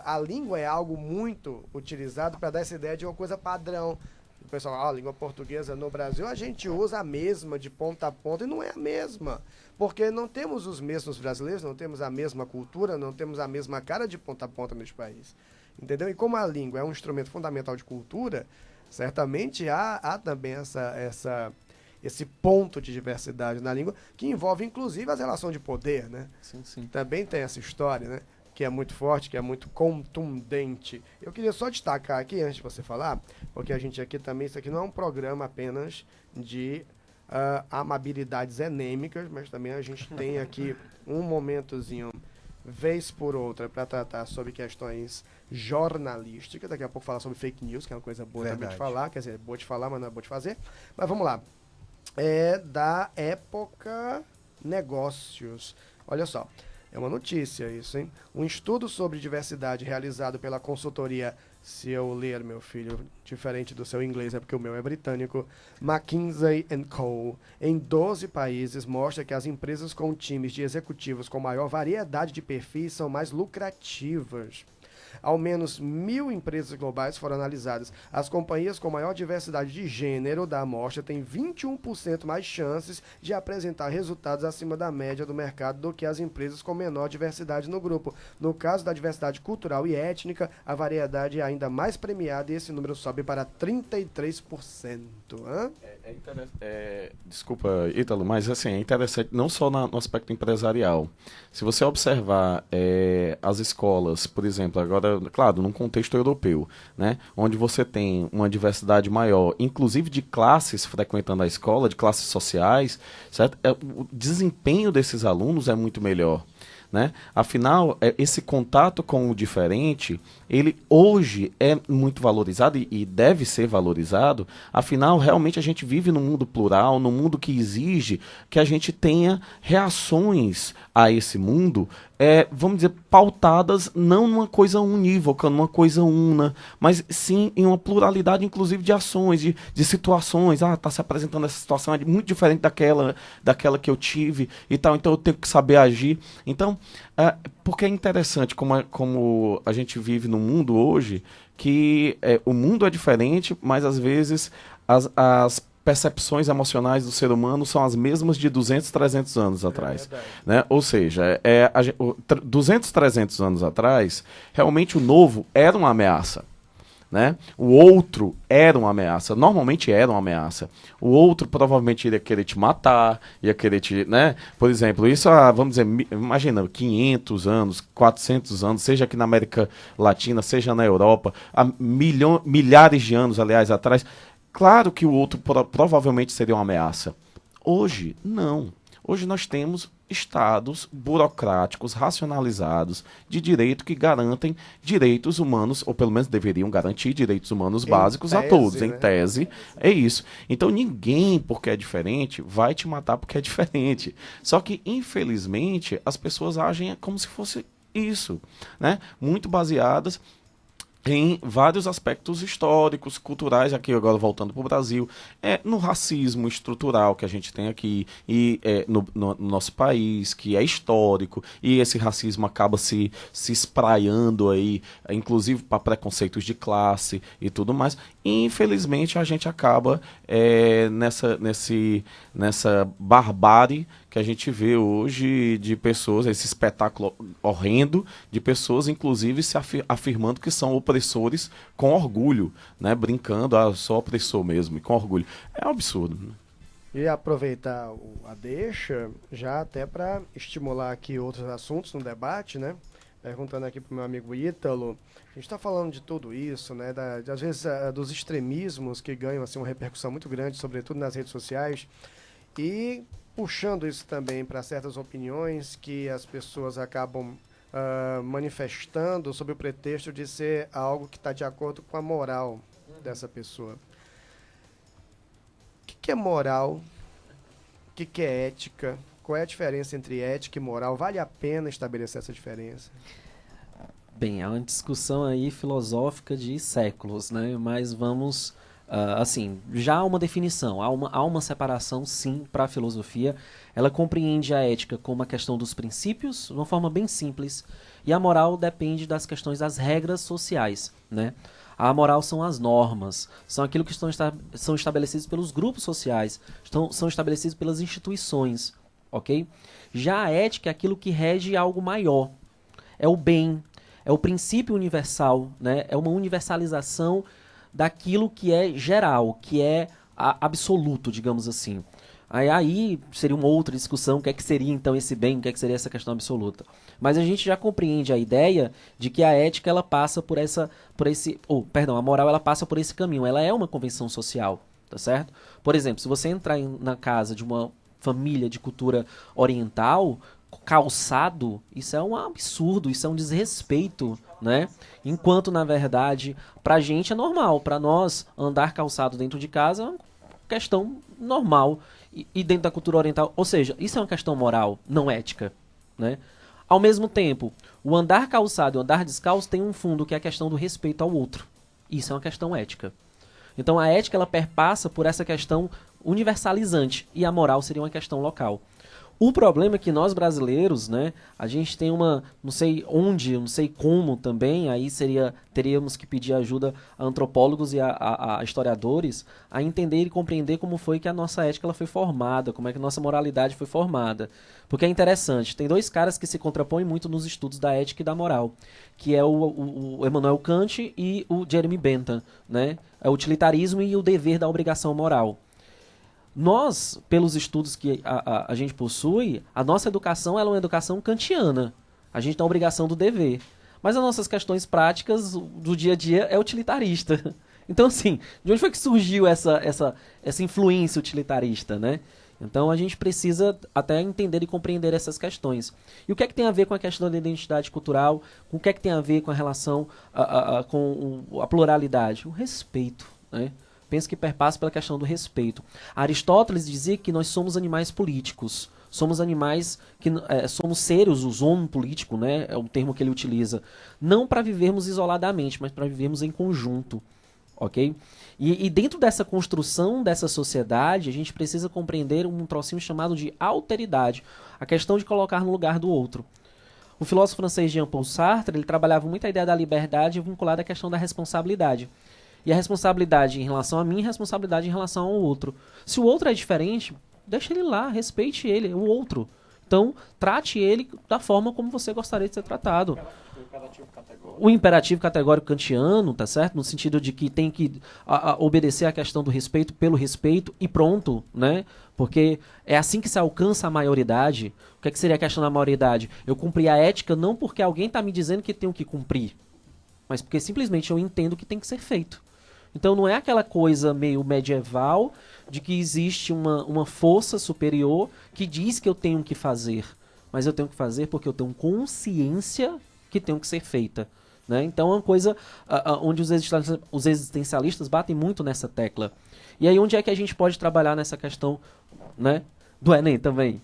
A língua é algo muito utilizado para dar essa ideia de uma coisa padrão. O pessoal, a língua portuguesa no Brasil, a gente usa a mesma de ponta a ponta, e não é a mesma, porque não temos os mesmos brasileiros, não temos a mesma cultura, não temos a mesma cara de ponta a ponta neste país, entendeu? E como a língua é um instrumento fundamental de cultura, certamente há também esse ponto de diversidade na língua, que envolve inclusive as relações de poder, né? Sim, sim. Também tem essa história, né? Que é muito forte, que é muito contundente. Eu queria só destacar aqui, antes de você falar, porque a gente aqui também, isso aqui não é um programa apenas de amabilidades enêmicas, mas também a gente tem aqui um momentozinho, vez por outra, para tratar sobre questões jornalísticas. Daqui a pouco falar sobre fake news, que é uma coisa boa também de falar, quer dizer, boa de falar, mas não é boa de fazer. Mas vamos lá. É da Época Negócios. Olha só. É uma notícia isso, hein? Um estudo sobre diversidade realizado pela consultoria se eu ler, meu filho, diferente do seu inglês, é porque o meu é britânico, McKinsey & Co., em 12 países, mostra que as empresas com times de executivos com maior variedade de perfis são mais lucrativas. Ao menos 1.000 empresas globais foram analisadas. As companhias com maior diversidade de gênero da amostra têm 21% mais chances de apresentar resultados acima da média do mercado do que as empresas com menor diversidade no grupo. No caso da diversidade cultural e étnica, a variedade é ainda mais premiada e esse número sobe para 33%. Desculpa, Ítalo, mas assim, é interessante não só no aspecto empresarial. Se você observar as escolas, por exemplo, agora, claro, num contexto europeu, né, onde você tem uma diversidade maior, inclusive de classes frequentando a escola, de classes sociais, certo? O desempenho desses alunos é muito melhor. Né? Afinal, esse contato com o diferente, ele hoje é muito valorizado e deve ser valorizado. Afinal, realmente a gente vive num mundo plural, num mundo que exige que a gente tenha reações a esse mundo, vamos dizer, pautadas não numa coisa unívoca, numa coisa una, mas sim em uma pluralidade, inclusive, de ações, de situações. Está se apresentando essa situação, é muito diferente daquela que eu tive e tal, então eu tenho que saber agir. Então, porque é interessante como a gente vive num mundo hoje que o mundo é diferente, mas às vezes as percepções emocionais do ser humano são as mesmas de 200, 300 anos atrás. Né? Ou seja, 200, 300 anos atrás, realmente o novo era uma ameaça. Né? O outro era uma ameaça, normalmente era uma ameaça. O outro provavelmente iria querer te matar, ia querer te, né? Por exemplo, isso vamos dizer, imagina, 500 anos, 400 anos, seja aqui na América Latina, seja na Europa, há milhares de anos, aliás, atrás. Claro que o outro provavelmente seria uma ameaça. Hoje, não. Hoje nós temos estados burocráticos, racionalizados, de direito que garantem direitos humanos, ou pelo menos deveriam garantir direitos humanos básicos a todos, em tese. É isso. Então ninguém, porque é diferente, vai te matar porque é diferente. Só que, infelizmente, as pessoas agem como se fosse isso, né? Muito baseadas em vários aspectos históricos, culturais, aqui agora voltando para o Brasil, no racismo estrutural que a gente tem aqui e no nosso país, que é histórico, e esse racismo acaba se espraiando aí, inclusive para preconceitos de classe e tudo mais. E, infelizmente, a gente acaba nessa barbárie que a gente vê hoje de pessoas, esse espetáculo horrendo de pessoas, inclusive, se afirmando que são opressores com orgulho, né? Brincando, sou opressor mesmo, e com orgulho. É um absurdo. Né? E aproveitar a deixa, já até para estimular aqui outros assuntos no debate, né? Perguntando aqui para o meu amigo Ítalo, a gente está falando de tudo isso, né? Às vezes dos extremismos que ganham assim, uma repercussão muito grande, sobretudo nas redes sociais, e puxando isso também para certas opiniões que as pessoas acabam manifestando sob o pretexto de ser algo que está de acordo com a moral dessa pessoa. O que é moral? O que é ética? Qual é a diferença entre ética e moral? Vale a pena estabelecer essa diferença? Bem, é uma discussão aí filosófica de séculos, né? Mas vamos... assim, já há uma definição, há uma separação, sim, para a filosofia. Ela compreende a ética como a questão dos princípios, de uma forma bem simples, e a moral depende das questões das regras sociais, né? A moral são as normas, são aquilo que são estabelecidos pelos grupos sociais, são estabelecidos pelas instituições, ok? Já a ética é aquilo que rege algo maior, é o bem, é o princípio universal, né? É uma universalização daquilo que é geral, que é absoluto, digamos assim. Aí seria uma outra discussão, o que é que seria então esse bem, o que é que seria essa questão absoluta. Mas a gente já compreende a ideia de que a ética ela passa a moral ela passa por esse caminho, ela é uma convenção social, tá certo? Por exemplo, se você entrar na casa de uma família de cultura oriental, calçado, isso é um absurdo, isso é um desrespeito, né? Enquanto, na verdade, pra gente é normal, pra nós andar calçado dentro de casa é uma questão normal e dentro da cultura oriental, ou seja, isso é uma questão moral, não ética, né? Ao mesmo tempo, o andar calçado e o andar descalço tem um fundo que é a questão do respeito ao outro, Isso é uma questão ética. Então a ética ela perpassa por essa questão universalizante e a moral seria uma questão local. O problema é que nós brasileiros, né, a gente tem uma, não sei onde, não sei como também, aí teríamos que pedir ajuda a antropólogos e a historiadores a entender e compreender como foi que a nossa ética ela foi formada, como é que a nossa moralidade foi formada. Porque é interessante, tem dois caras que se contrapõem muito nos estudos da ética e da moral, que é o Immanuel Kant e o Jeremy Bentham, né? É o utilitarismo e o dever da obrigação moral. Nós, pelos estudos que a gente possui, a nossa educação ela é uma educação kantiana. A gente tem a obrigação do dever. Mas as nossas questões práticas do dia a dia é utilitarista. Então, assim, de onde foi que surgiu essa influência utilitarista, né? Então, a gente precisa até entender e compreender essas questões. E o que é que tem a ver com a questão da identidade cultural? Com o que é que tem a ver com a relação com a pluralidade? O respeito, né? Penso que perpassa pela questão do respeito. Aristóteles dizia que nós somos animais políticos. Somos animais que somos seres, o zoon político, né? É o termo que ele utiliza. Não para vivermos isoladamente, mas para vivermos em conjunto. Ok? E dentro dessa construção dessa sociedade, a gente precisa compreender um trocinho chamado de alteridade. A questão de colocar no lugar do outro. O filósofo francês Jean-Paul Sartre, ele trabalhava muito a ideia da liberdade vinculada à questão da responsabilidade. E a responsabilidade em relação a mim e a responsabilidade em relação ao outro. Se o outro é diferente, deixa ele lá, respeite ele, o outro. Então, trate ele da forma como você gostaria de ser tratado. O imperativo categórico kantiano, tá certo? No sentido de que tem que obedecer à questão do respeito pelo respeito e pronto, né? Porque é assim que se alcança a maioridade. O que é que seria a questão da maioridade? Eu cumprir a ética não porque alguém está me dizendo que tenho que cumprir, mas porque simplesmente eu entendo que tem que ser feito. Então não é aquela coisa meio medieval de que existe uma força superior que diz que eu tenho que fazer. Mas eu tenho que fazer porque eu tenho consciência que tem que ser feita. Né? Então é uma coisa onde os existencialistas batem muito nessa tecla. E aí onde é que a gente pode trabalhar nessa questão, né, do Enem também?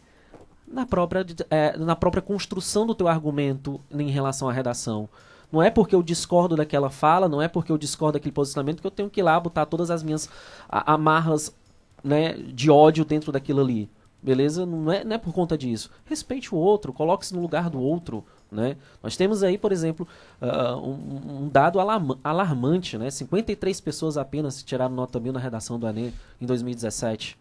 Na própria construção do teu argumento em relação à redação. Não é porque eu discordo daquela fala, não é porque eu discordo daquele posicionamento que eu tenho que ir lá botar todas as minhas amarras, né, de ódio dentro daquilo ali. Beleza? Não é por conta disso. Respeite o outro, coloque-se no lugar do outro. Né? Nós temos aí, por exemplo, um dado alarmante. Né? 53 pessoas apenas tiraram nota 1000 na redação do Enem em 2017.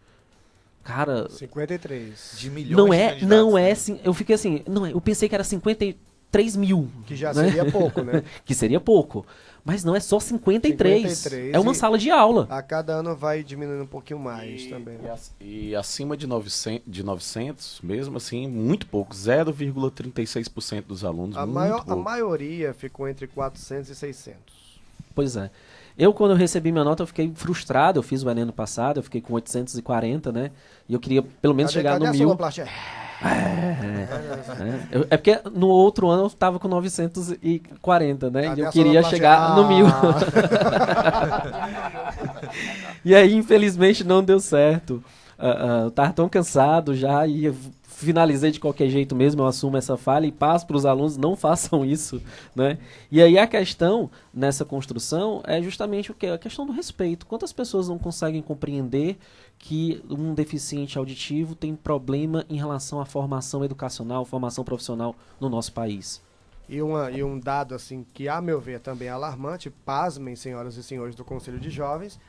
Cara... 53. De milhões não é assim. Eu fiquei assim... eu pensei que era 53 mil. Que já seria pouco, né? Que seria pouco. Mas não é só 53. É uma sala de aula. A cada ano vai diminuindo um pouquinho mais também. E acima de 900, mesmo assim, muito pouco. 0,36% dos alunos. A maioria ficou entre 400 e 600. Pois é. Quando eu recebi minha nota, eu fiquei frustrado. Eu fiz o Enem ano passado, eu fiquei com 840, né? E eu queria pelo menos chegar no 1000. É porque no outro ano eu tava com 940, né? E eu queria chegar no 1000. E aí, infelizmente, não deu certo. Eu tava tão cansado já e eu finalizei de qualquer jeito mesmo, eu assumo essa falha e passo para os alunos, não façam isso, né? E aí a questão nessa construção é justamente o quê? A questão do respeito. Quantas pessoas não conseguem compreender que um deficiente auditivo tem problema em relação à formação educacional, formação profissional no nosso país? E um dado assim que, a meu ver, também é alarmante, pasmem, senhoras e senhores do Conselho de Jovens,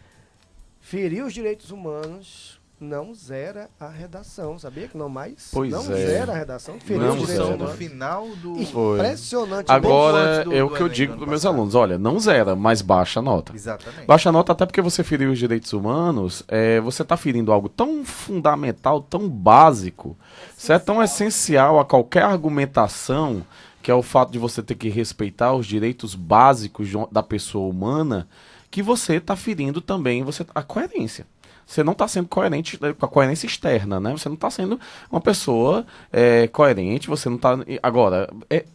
ferir os direitos humanos não zera a redação, sabia que não mais? Pois não é. Zera a redação, ferir os direitos humanos. No final do... Impressionante. Agora, é o que eu digo para meus alunos, olha, não zera, mas baixa a nota. Exatamente. Baixa a nota até porque você feriu os direitos humanos, você está ferindo algo tão fundamental, tão básico, é tão essencial a qualquer argumentação, que é o fato de você ter que respeitar os direitos básicos da pessoa humana, que você está ferindo também a coerência. Você não está sendo coerente com a coerência externa, né? Você não está sendo uma pessoa coerente, você não está... Agora,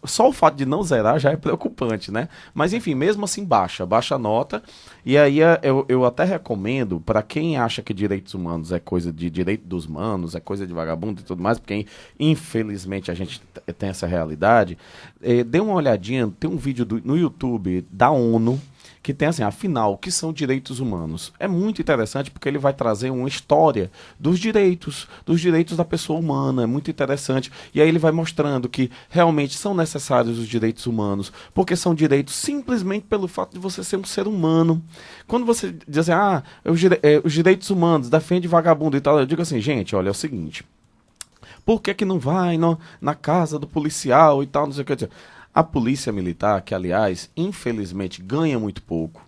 só o fato de não zerar já é preocupante, né? Mas, enfim, mesmo assim, baixa a nota. E aí eu até recomendo, para quem acha que direitos humanos é coisa de direito dos humanos, é coisa de vagabundo e tudo mais, porque, infelizmente, a gente tem essa realidade, dê uma olhadinha, tem um vídeo no YouTube da ONU, que tem assim, afinal, o que são direitos humanos? É muito interessante porque ele vai trazer uma história dos direitos da pessoa humana, é muito interessante. E aí ele vai mostrando que realmente são necessários os direitos humanos, porque são direitos simplesmente pelo fato de você ser um ser humano. Quando você diz assim, os direitos humanos, defende vagabundo e tal, eu digo assim, gente, olha, é o seguinte, por que não vai na casa do policial e tal, não sei o que. A polícia militar, que aliás, infelizmente, ganha muito pouco,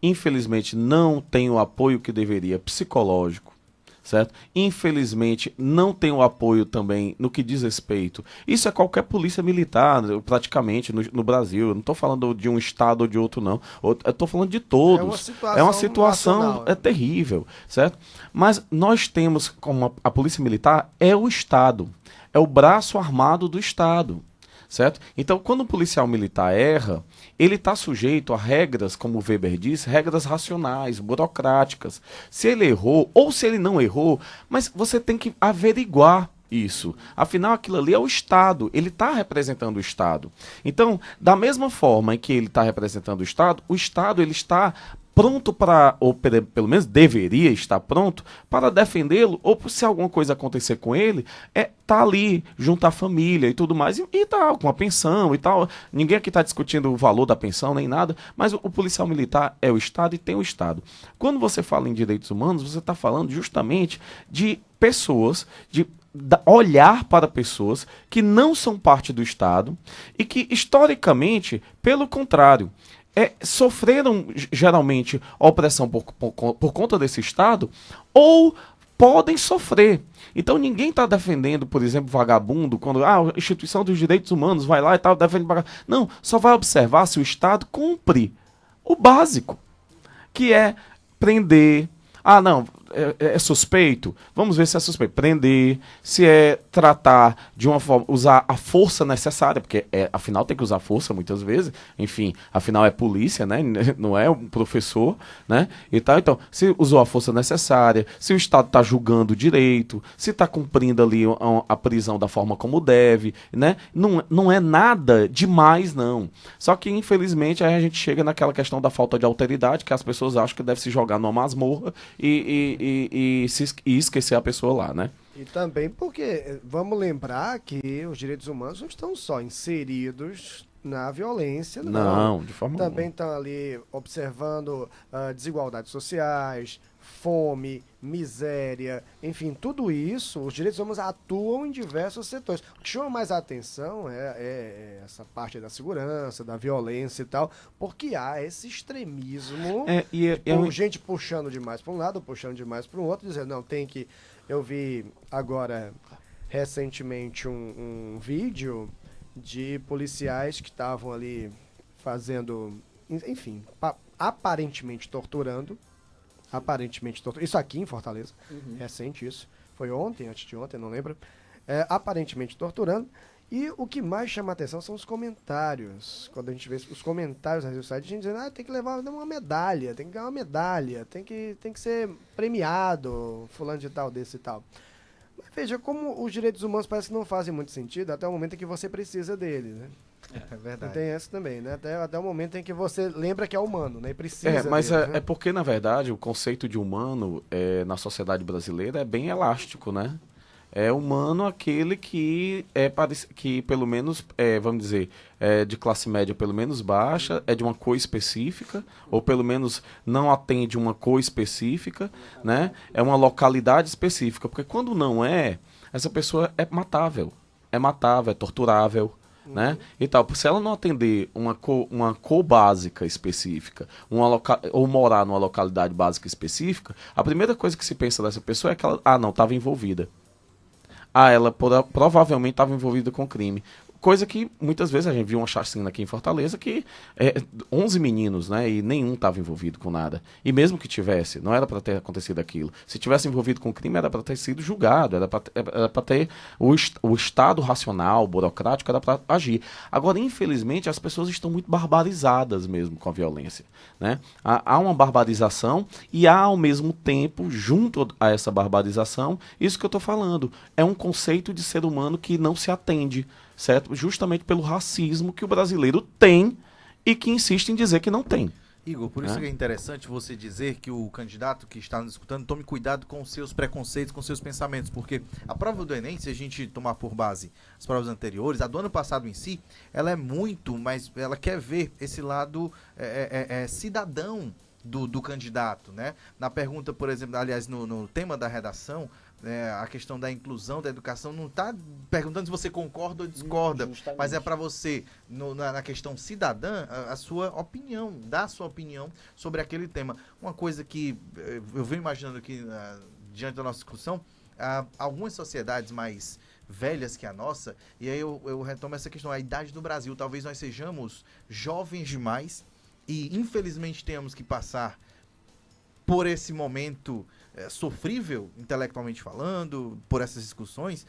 infelizmente não tem o apoio que deveria psicológico, certo? Infelizmente não tem o apoio também no que diz respeito. Isso é qualquer polícia militar, praticamente, no Brasil. Eu não estou falando de um estado ou de outro, não. Eu estou falando de todos. É uma situação terrível, certo? Mas nós temos, como a polícia militar, é o Estado. É o braço armado do Estado. Certo? Então, quando o policial militar erra, ele está sujeito a regras, como o Weber disse, regras racionais, burocráticas. Se ele errou, ou se ele não errou, mas você tem que averiguar isso. Afinal, aquilo ali é o Estado, ele está representando o Estado. Então, da mesma forma em que ele está representando o Estado ele está pronto para, ou pelo menos deveria estar pronto, para defendê-lo, ou se alguma coisa acontecer com ele, tá ali, junto à família e tudo mais, e tal, com a pensão e tal. Ninguém aqui está discutindo o valor da pensão, nem nada, mas o policial militar é o Estado e tem o Estado. Quando você fala em direitos humanos, você está falando justamente de pessoas, de olhar para pessoas que não são parte do Estado e que, historicamente, pelo contrário, sofreram geralmente opressão por conta desse Estado ou podem sofrer. Então ninguém está defendendo, por exemplo, vagabundo, quando a instituição dos direitos humanos vai lá e tal, defende vagabundo. Não, só vai observar se o Estado cumpre o básico, que é prender. Ah, não, é suspeito? Vamos ver se é suspeito. Prender, se é tratar de uma forma, usar a força necessária, porque afinal tem que usar força muitas vezes, enfim, afinal é polícia, né? Não é um professor, né? E tal. Então, se usou a força necessária, se o Estado está julgando direito, se está cumprindo ali a prisão da forma como deve, né? Não é nada demais, não. Só que, infelizmente, aí a gente chega naquela questão da falta de alteridade, que as pessoas acham que deve se jogar numa masmorra e esquecer a pessoa lá, né? E também porque, vamos lembrar que os direitos humanos não estão só inseridos na violência, não. Não, de forma alguma. Também estão ali observando desigualdades sociais, fome, miséria, enfim, tudo isso, os direitos humanos atuam em diversos setores. O que chama mais a atenção é essa parte da segurança, da violência e tal, porque há esse extremismo, gente puxando demais para um lado, puxando demais para o outro, dizendo, não, tem que... Eu vi agora, recentemente, um vídeo de policiais que estavam ali fazendo, enfim, aparentemente torturando. Isso aqui em Fortaleza, recente isso. Foi ontem, antes de ontem, não lembro. Aparentemente torturando. E o que mais chama a atenção são os comentários. Quando a gente vê os comentários nas redes sociais, a gente dizendo, tem que levar uma medalha, tem que ganhar uma medalha, tem que ser premiado, fulano de tal, desse e tal. Mas veja, como os direitos humanos parece que não fazem muito sentido até o momento em que você precisa deles, né? É verdade. Tem essa também, né? Até o momento em que você lembra que é humano, né? E precisa mas deles, né? é porque, na verdade, o conceito de humano na sociedade brasileira é bem elástico, né? É humano aquele que que pelo menos, vamos dizer, de classe média pelo menos baixa, é de uma cor específica, ou pelo menos não atende uma cor específica, né? É uma localidade específica, porque quando não essa pessoa é matável, é torturável, né? E tal. Se ela não atender uma cor básica específica, ou morar numa localidade básica específica, a primeira coisa que se pensa dessa pessoa é que ela não estava envolvida. Ela provavelmente estava envolvida com crime. Coisa que muitas vezes a gente viu uma chacina aqui em Fortaleza que 11 meninos, né? E nenhum estava envolvido com nada. E mesmo que tivesse, não era para ter acontecido aquilo. Se tivesse envolvido com crime, era para ter sido julgado, era para ter o Estado racional, burocrático, era para agir. Agora, infelizmente, as pessoas estão muito barbarizadas mesmo com a violência, né? Há uma barbarização e há, ao mesmo tempo, junto a essa barbarização, isso que eu estou falando, é um conceito de ser humano que não se atende, certo? Justamente pelo racismo que o brasileiro tem e que insiste em dizer que não tem. Igor, por isso que é interessante você dizer que o candidato que está nos escutando tome cuidado com os seus preconceitos, com os seus pensamentos, porque a prova do Enem, se a gente tomar por base as provas anteriores, a do ano passado em si, ela é muito, mas ela quer ver esse lado cidadão do candidato, né? Na pergunta, por exemplo, aliás, no tema da redação, a questão da inclusão, da educação, não está perguntando se você concorda ou discorda, justamente, mas é para você, na questão cidadã, a sua opinião, dar a sua opinião sobre aquele tema. Uma coisa que eu venho imaginando aqui, diante da nossa discussão, algumas sociedades mais velhas que a nossa, e aí eu retomo essa questão, a idade do Brasil, talvez nós sejamos jovens demais e infelizmente temos que passar por esse momento sofrível, intelectualmente falando, por essas discussões,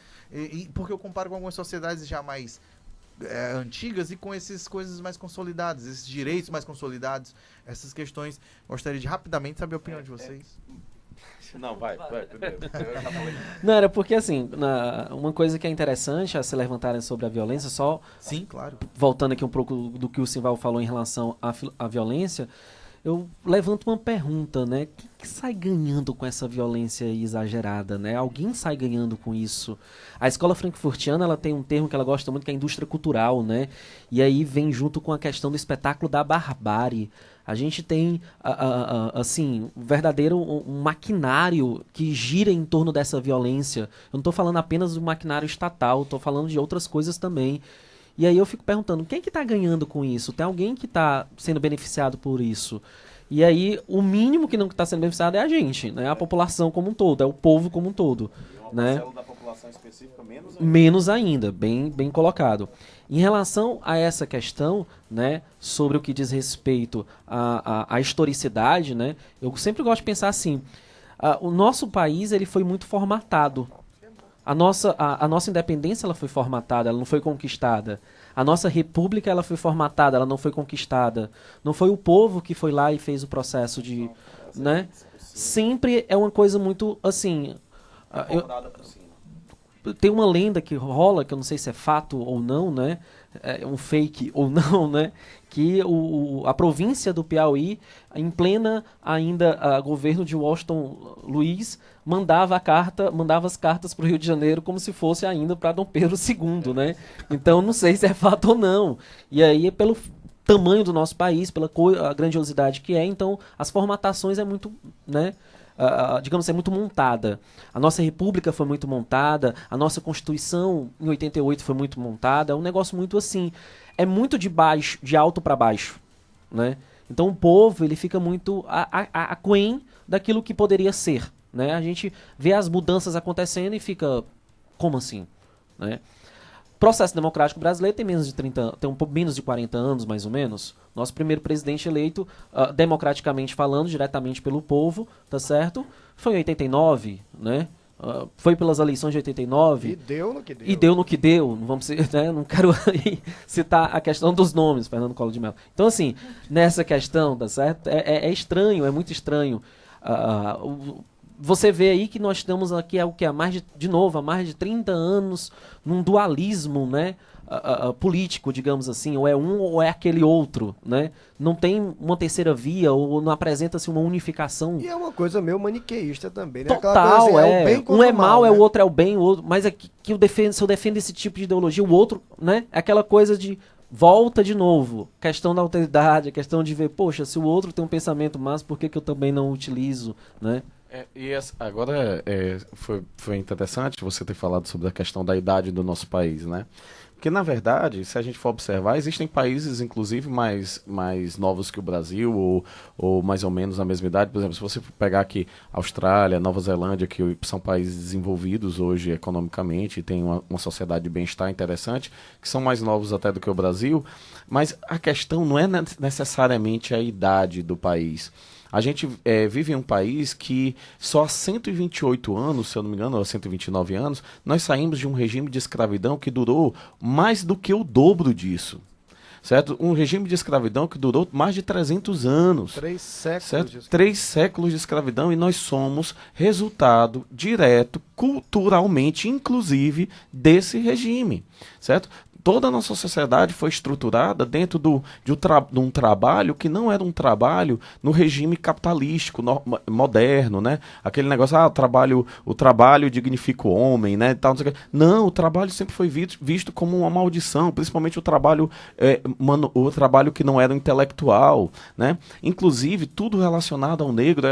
porque eu comparo com algumas sociedades já mais antigas e com essas coisas mais consolidadas, esses direitos mais consolidados, essas questões. Gostaria de rapidamente saber a opinião de vocês. Não, vai. Não, era porque assim, uma coisa que é interessante a se levantarem sobre a violência, só... Sim, claro. Voltando aqui um pouco do que o Simval falou em relação à violência, eu levanto uma pergunta, né? Quem que sai ganhando com essa violência exagerada, né? Alguém sai ganhando com isso. A escola frankfurtiana, ela tem um termo que ela gosta muito, que é a indústria cultural, né? E aí vem junto com a questão do espetáculo da barbárie. A gente tem, assim, um verdadeiro um maquinário que gira em torno dessa violência. Eu não estou falando apenas do maquinário estatal, estou falando de outras coisas também. E aí eu fico perguntando, quem que está ganhando com isso? Tem alguém que está sendo beneficiado por isso? E aí, o mínimo que não está sendo beneficiado é a gente, né? A população como um todo, é o povo como um todo. E uma né? parcela da população específica menos ainda. Menos ainda, bem colocado. Em relação a essa questão, né, sobre o que diz respeito à historicidade, né, eu sempre gosto de pensar assim, o nosso país ele foi muito formatado. A nossa independência ela foi formatada, ela não foi conquistada. A nossa república ela foi formatada, ela não foi conquistada. Não foi o povo que foi lá e fez o processo de... né? Sempre é uma coisa muito assim... Tem uma lenda que rola, que eu não sei se é fato ou não, né? É um fake ou não, né? Que a província do Piauí, em plena ainda governo de Washington Luiz, mandava as cartas para o Rio de Janeiro como se fosse ainda para Dom Pedro II, né? Então não sei se é fato ou não. E aí pelo tamanho do nosso país, pela a grandiosidade que é, então as formatações é muito, né? Digamos assim, é muito montada. A nossa república foi muito montada, a nossa Constituição em 88 foi muito montada, é um negócio muito assim, é muito de alto para baixo, né? Então o povo, ele fica muito aquém daquilo que poderia ser, né? A gente vê as mudanças acontecendo e fica, como assim, né? O processo democrático brasileiro tem menos de 40 anos, mais ou menos. Nosso primeiro presidente eleito, democraticamente falando, diretamente pelo povo, tá certo? Foi em 89, né? Foi pelas eleições de 89. E deu no que deu. E deu no que deu. Não vamos, né? Não quero citar a questão dos nomes, Fernando Collor de Mello. Então, assim, nessa questão, tá certo? É estranho, é muito estranho. Você vê aí que nós estamos aqui há mais de 30 anos num dualismo, né, político, digamos assim, ou é um ou é aquele outro, né? Não tem uma terceira via ou não apresenta-se uma unificação. E é uma coisa meio maniqueísta também, né? Total, coisa assim, é. O bem Um é mal, né? O outro é o bem, o outro, mas é que se eu defendo esse tipo de ideologia, o outro, né? É aquela coisa de volta de novo, questão da alteridade, a questão de ver, poxa, se o outro tem um pensamento mais, por que eu também não utilizo, né? Agora foi interessante você ter falado sobre a questão da idade do nosso país, né? Porque, na verdade, se a gente for observar, existem países, inclusive, mais novos que o Brasil, ou mais ou menos na mesma idade. Por exemplo, se você pegar aqui Austrália, Nova Zelândia, que são países desenvolvidos hoje economicamente e têm uma sociedade de bem-estar interessante, que são mais novos até do que o Brasil, mas a questão não é necessariamente a idade do país. A gente vive em um país que só há 128 anos, se eu não me engano, ou 129 anos, nós saímos de um regime de escravidão que durou mais do que o dobro disso. Certo? Um regime de escravidão que durou mais de 300 anos. 3 séculos certo? de escravidão. 3 séculos de escravidão, e nós somos resultado direto, culturalmente, inclusive, desse regime. Certo? toda a nossa sociedade foi estruturada dentro de um trabalho que não era um trabalho no regime capitalístico moderno, né? Aquele negócio, o trabalho dignifica o homem, né? Tal, não sei o quê. Não, o trabalho sempre foi visto como uma maldição, principalmente o trabalho que não era intelectual, né? Inclusive, tudo relacionado ao negro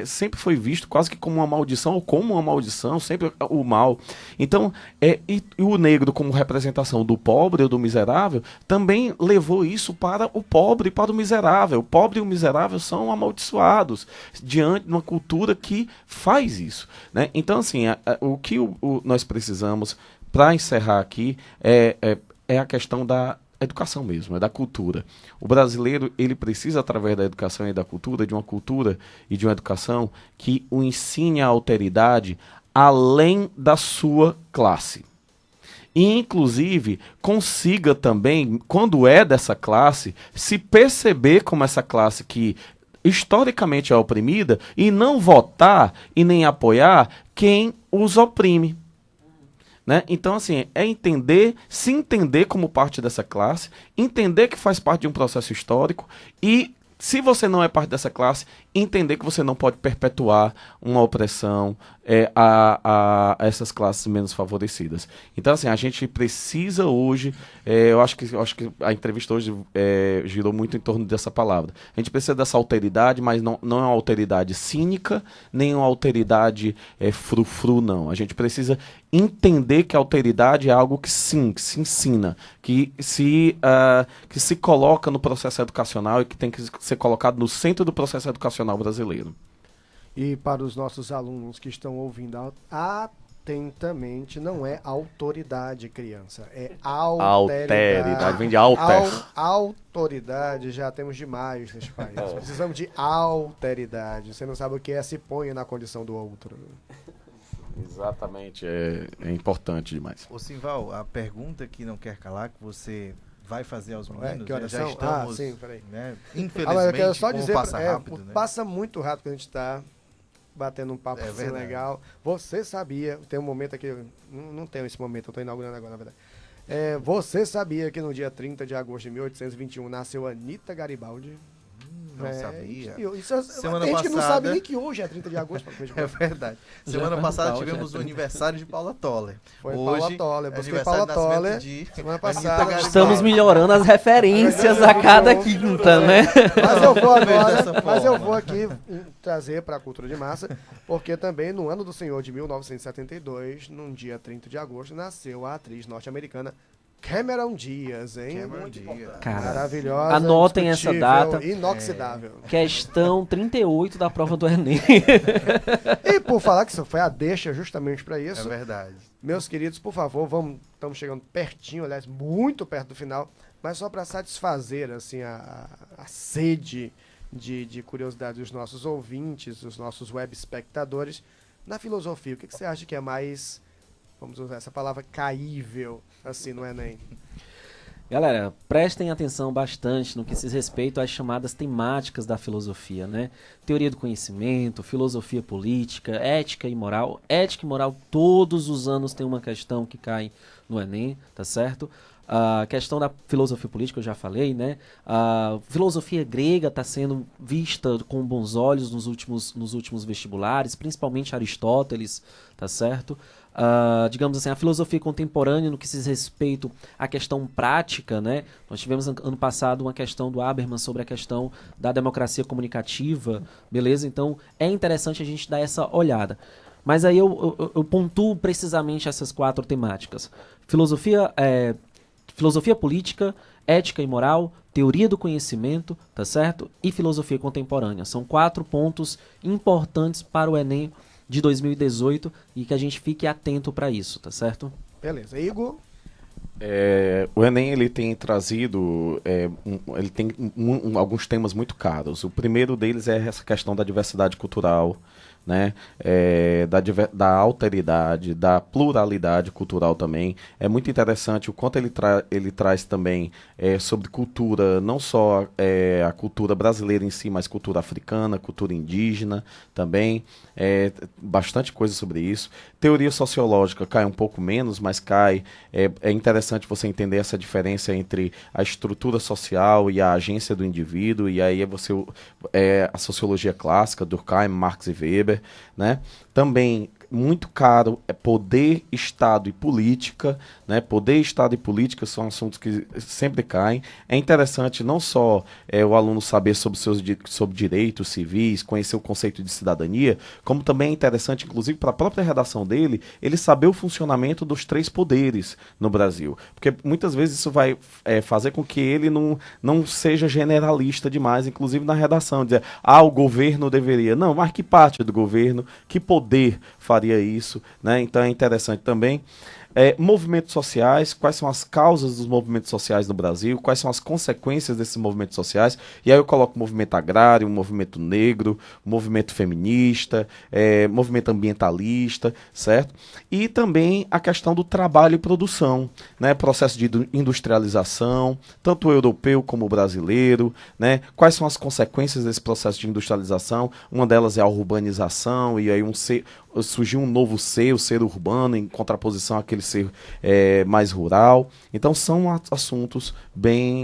sempre foi visto quase que como uma maldição, ou como uma maldição, sempre o mal. Então, e o negro como representação do pobre ou do miserável, também levou isso para o pobre e para o miserável. O pobre e o miserável são amaldiçoados diante de uma cultura que faz isso, né? Então, assim, o que nós precisamos, para encerrar aqui, é a questão da educação mesmo, é da cultura. O brasileiro, ele precisa, através da educação e da cultura, de uma cultura e de uma educação que o ensine a alteridade além da sua classe. E, inclusive, consiga também, quando é dessa classe, se perceber como essa classe que historicamente é oprimida e não votar e nem apoiar quem os oprime. Né? Então, assim, se entender como parte dessa classe, entender que faz parte de um processo histórico e, se você não é parte dessa classe, entender que você não pode perpetuar uma opressão a essas classes menos favorecidas. Então, assim, a gente precisa hoje, eu acho que a entrevista hoje girou muito em torno dessa palavra. A gente precisa dessa alteridade, mas não é uma alteridade cínica, nem uma alteridade frufru, não. A gente precisa entender que a alteridade é algo que sim, que se ensina, que se coloca no processo educacional e que tem que ser colocado no centro do processo educacional brasileiro. E para os nossos alunos que estão ouvindo atentamente, não é autoridade, criança, é alteridade. Vem de alter. Autoridade já temos demais neste país. Precisamos de alteridade. Você não sabe o que é, se ponha na condição do outro. Exatamente, é importante demais. Ô Simval, a pergunta que não quer calar, que você vai fazer aos meninos, que horas já são? estamos, sim, peraí. né, infelizmente, eu quero só dizer, passa rápido, né? Passa muito rápido que a gente está batendo um papo assim legal. Você sabia, tem um momento aqui, não tenho esse momento, eu estou inaugurando agora, na verdade. Você sabia que no dia 30 de agosto de 1821 nasceu Anita Garibaldi? Não sabia. Semana tem gente que não sabe nem que hoje é 30 de agosto. É verdade. Semana passada tivemos o aniversário de Paula Toller. Foi hoje, Paula Toller. Busquei aniversário Paula Toller semana passada. Estamos melhorando as referências a cada quinta, né? Mas eu vou aqui trazer para a cultura de massa, porque também no ano do Senhor de 1972, num dia 30 de agosto, nasceu a atriz norte-americana Cameron Diaz, hein? Cameron Diaz. Cara, maravilhosa. Anotem essa data. Inoxidável. Questão 38 da prova do Enem. E por falar que isso foi a deixa justamente para isso. É verdade. Meus queridos, por favor, estamos chegando pertinho, aliás, muito perto do final, mas só para satisfazer assim a sede de curiosidade dos nossos ouvintes, dos nossos web espectadores, na filosofia, o que você acha que é mais, vamos usar essa palavra, caível, assim, no Enem? Galera, prestem atenção bastante no que diz respeito às chamadas temáticas da filosofia, né? Teoria do conhecimento, filosofia política, ética e moral. Ética e moral, todos os anos tem uma questão que cai no Enem, tá certo? A questão da filosofia política, eu já falei, né? A filosofia grega está sendo vista com bons olhos nos últimos vestibulares, principalmente Aristóteles, tá certo? Digamos assim, a filosofia contemporânea no que se diz respeito à questão prática, né? Nós tivemos ano passado uma questão do Habermas sobre a questão da democracia comunicativa, beleza? Então, é interessante a gente dar essa olhada. Mas aí eu pontuo precisamente essas 4 temáticas. Filosofia política, ética e moral, teoria do conhecimento, tá certo? E filosofia contemporânea. São 4 pontos importantes para o Enem de 2018 e que a gente fique atento para isso, tá certo? Beleza. Igor? O Enem ele tem trazido ele tem alguns temas muito caros. O primeiro deles é essa questão da diversidade cultural, né? Da alteridade, da pluralidade cultural também. É muito interessante o quanto ele traz também sobre cultura, não só a cultura brasileira em si, mas cultura africana, cultura indígena também. Bastante coisa sobre isso. Teoria sociológica cai um pouco menos, mas cai. É interessante você entender essa diferença entre a estrutura social e a agência do indivíduo, e aí a sociologia clássica, Durkheim, Marx e Weber, né? Também muito caro poder, Estado e política, né? Poder, Estado e política são assuntos que sempre caem. É interessante não só o aluno saber sobre direitos civis, conhecer o conceito de cidadania, como também é interessante, inclusive para a própria redação dele, ele saber o funcionamento dos 3 poderes no Brasil. Porque muitas vezes isso vai fazer com que ele não seja generalista demais, inclusive na redação, dizer, o governo deveria. Não, mas que parte do governo, que poder faria isso, né? Então é interessante também. Movimentos sociais, quais são as causas dos movimentos sociais no Brasil, quais são as consequências desses movimentos sociais, e aí eu coloco o movimento agrário, o movimento negro, o movimento feminista, movimento ambientalista, certo? E também a questão do trabalho e produção, né? Processo de industrialização, tanto o europeu como o brasileiro, né? Quais são as consequências desse processo de industrialização? Uma delas é a urbanização, e aí surgiu um novo ser, o ser urbano, em contraposição àquele ser mais rural. Então são assuntos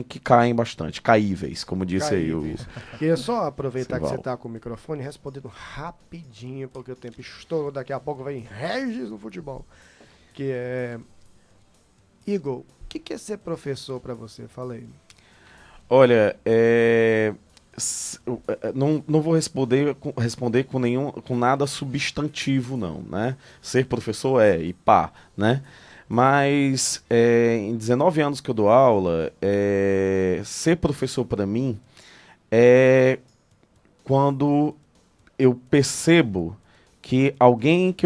que caem bastante, caíveis, como disse aí o... Queria só aproveitar que você está com o microfone respondendo rapidinho, porque o tempo estourou, daqui a pouco vem Regis no futebol. Que é... Igor, o que é ser professor para você? Fala aí. Olha, não vou responder com nada substantivo, não, né? Ser professor e pá, né? Mas em 19 anos que eu dou aula, ser professor para mim é quando eu percebo que alguém que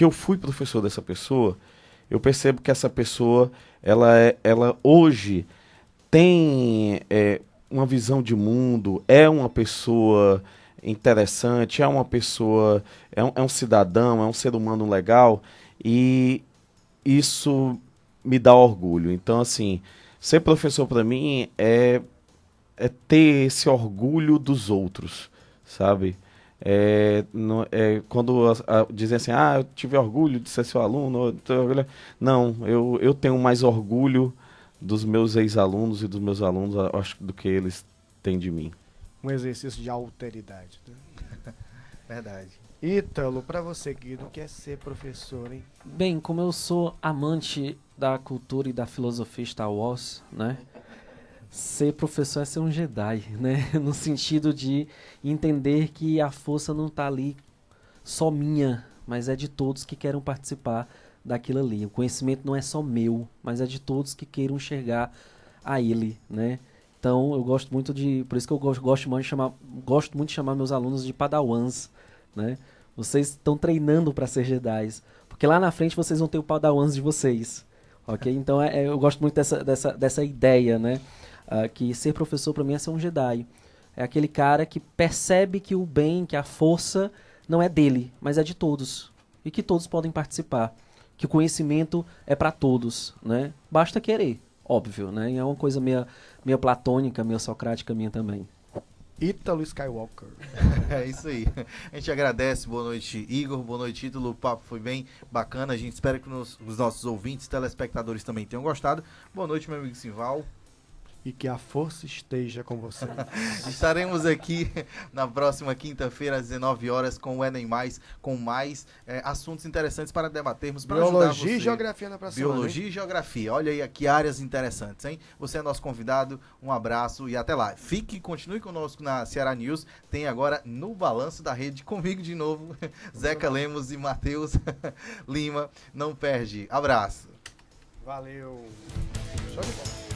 eu fui professor dessa pessoa, eu percebo que essa pessoa, ela hoje tem uma visão de mundo, é uma pessoa interessante, é uma pessoa, é um cidadão, é um ser humano legal, e isso me dá orgulho. Então, assim, ser professor para mim é ter esse orgulho dos outros, sabe? Quando dizem assim, eu tive orgulho de ser seu aluno, não, eu tenho mais orgulho dos meus ex-alunos e dos meus alunos, acho, do que eles têm de mim. Um exercício de alteridade, né? Verdade. Ítalo, para você, Guido, quer ser professor, hein? Bem, como eu sou amante da cultura e da filosofia Star Wars, né? Ser professor é ser um Jedi, né? No sentido de entender que a força não está ali só minha, mas é de todos que queiram participar daquilo ali. O conhecimento não é só meu, mas é de todos que queiram enxergar a ele, né? Então, eu gosto muito por isso que eu gosto muito de chamar meus alunos de padawans, né? Vocês estão treinando para ser Jedis, porque lá na frente vocês vão ter o padawans de vocês, ok? Então, eu gosto muito dessa ideia, né? Que ser professor para mim é ser um Jedi. É aquele cara que percebe que o bem, que a força não é dele, mas é de todos, e que todos podem participar. Que o conhecimento é para todos, né? Basta querer, óbvio, né? E é uma coisa meio platônica, meio socrática minha também. Ítalo Skywalker. É isso aí. A gente agradece. Boa noite, Igor. Boa noite, Ítalo. O papo foi bem bacana. A gente espera que os nossos ouvintes, telespectadores também tenham gostado. Boa noite, meu amigo Simval. E que a força esteja com você. Estaremos aqui na próxima quinta-feira, às 19 horas, com o Enem Mais, com mais assuntos interessantes para debatermos. Para Biologia e Geografia na próxima Biologia e Geografia. Olha aí que áreas interessantes, hein? Você é nosso convidado. Um abraço e até lá. Continue conosco na Ceará News. Tem agora No Balanço da Rede, comigo de novo, Zeca Lemos e Matheus Lima. Não perde. Abraço. Valeu. Show de bola.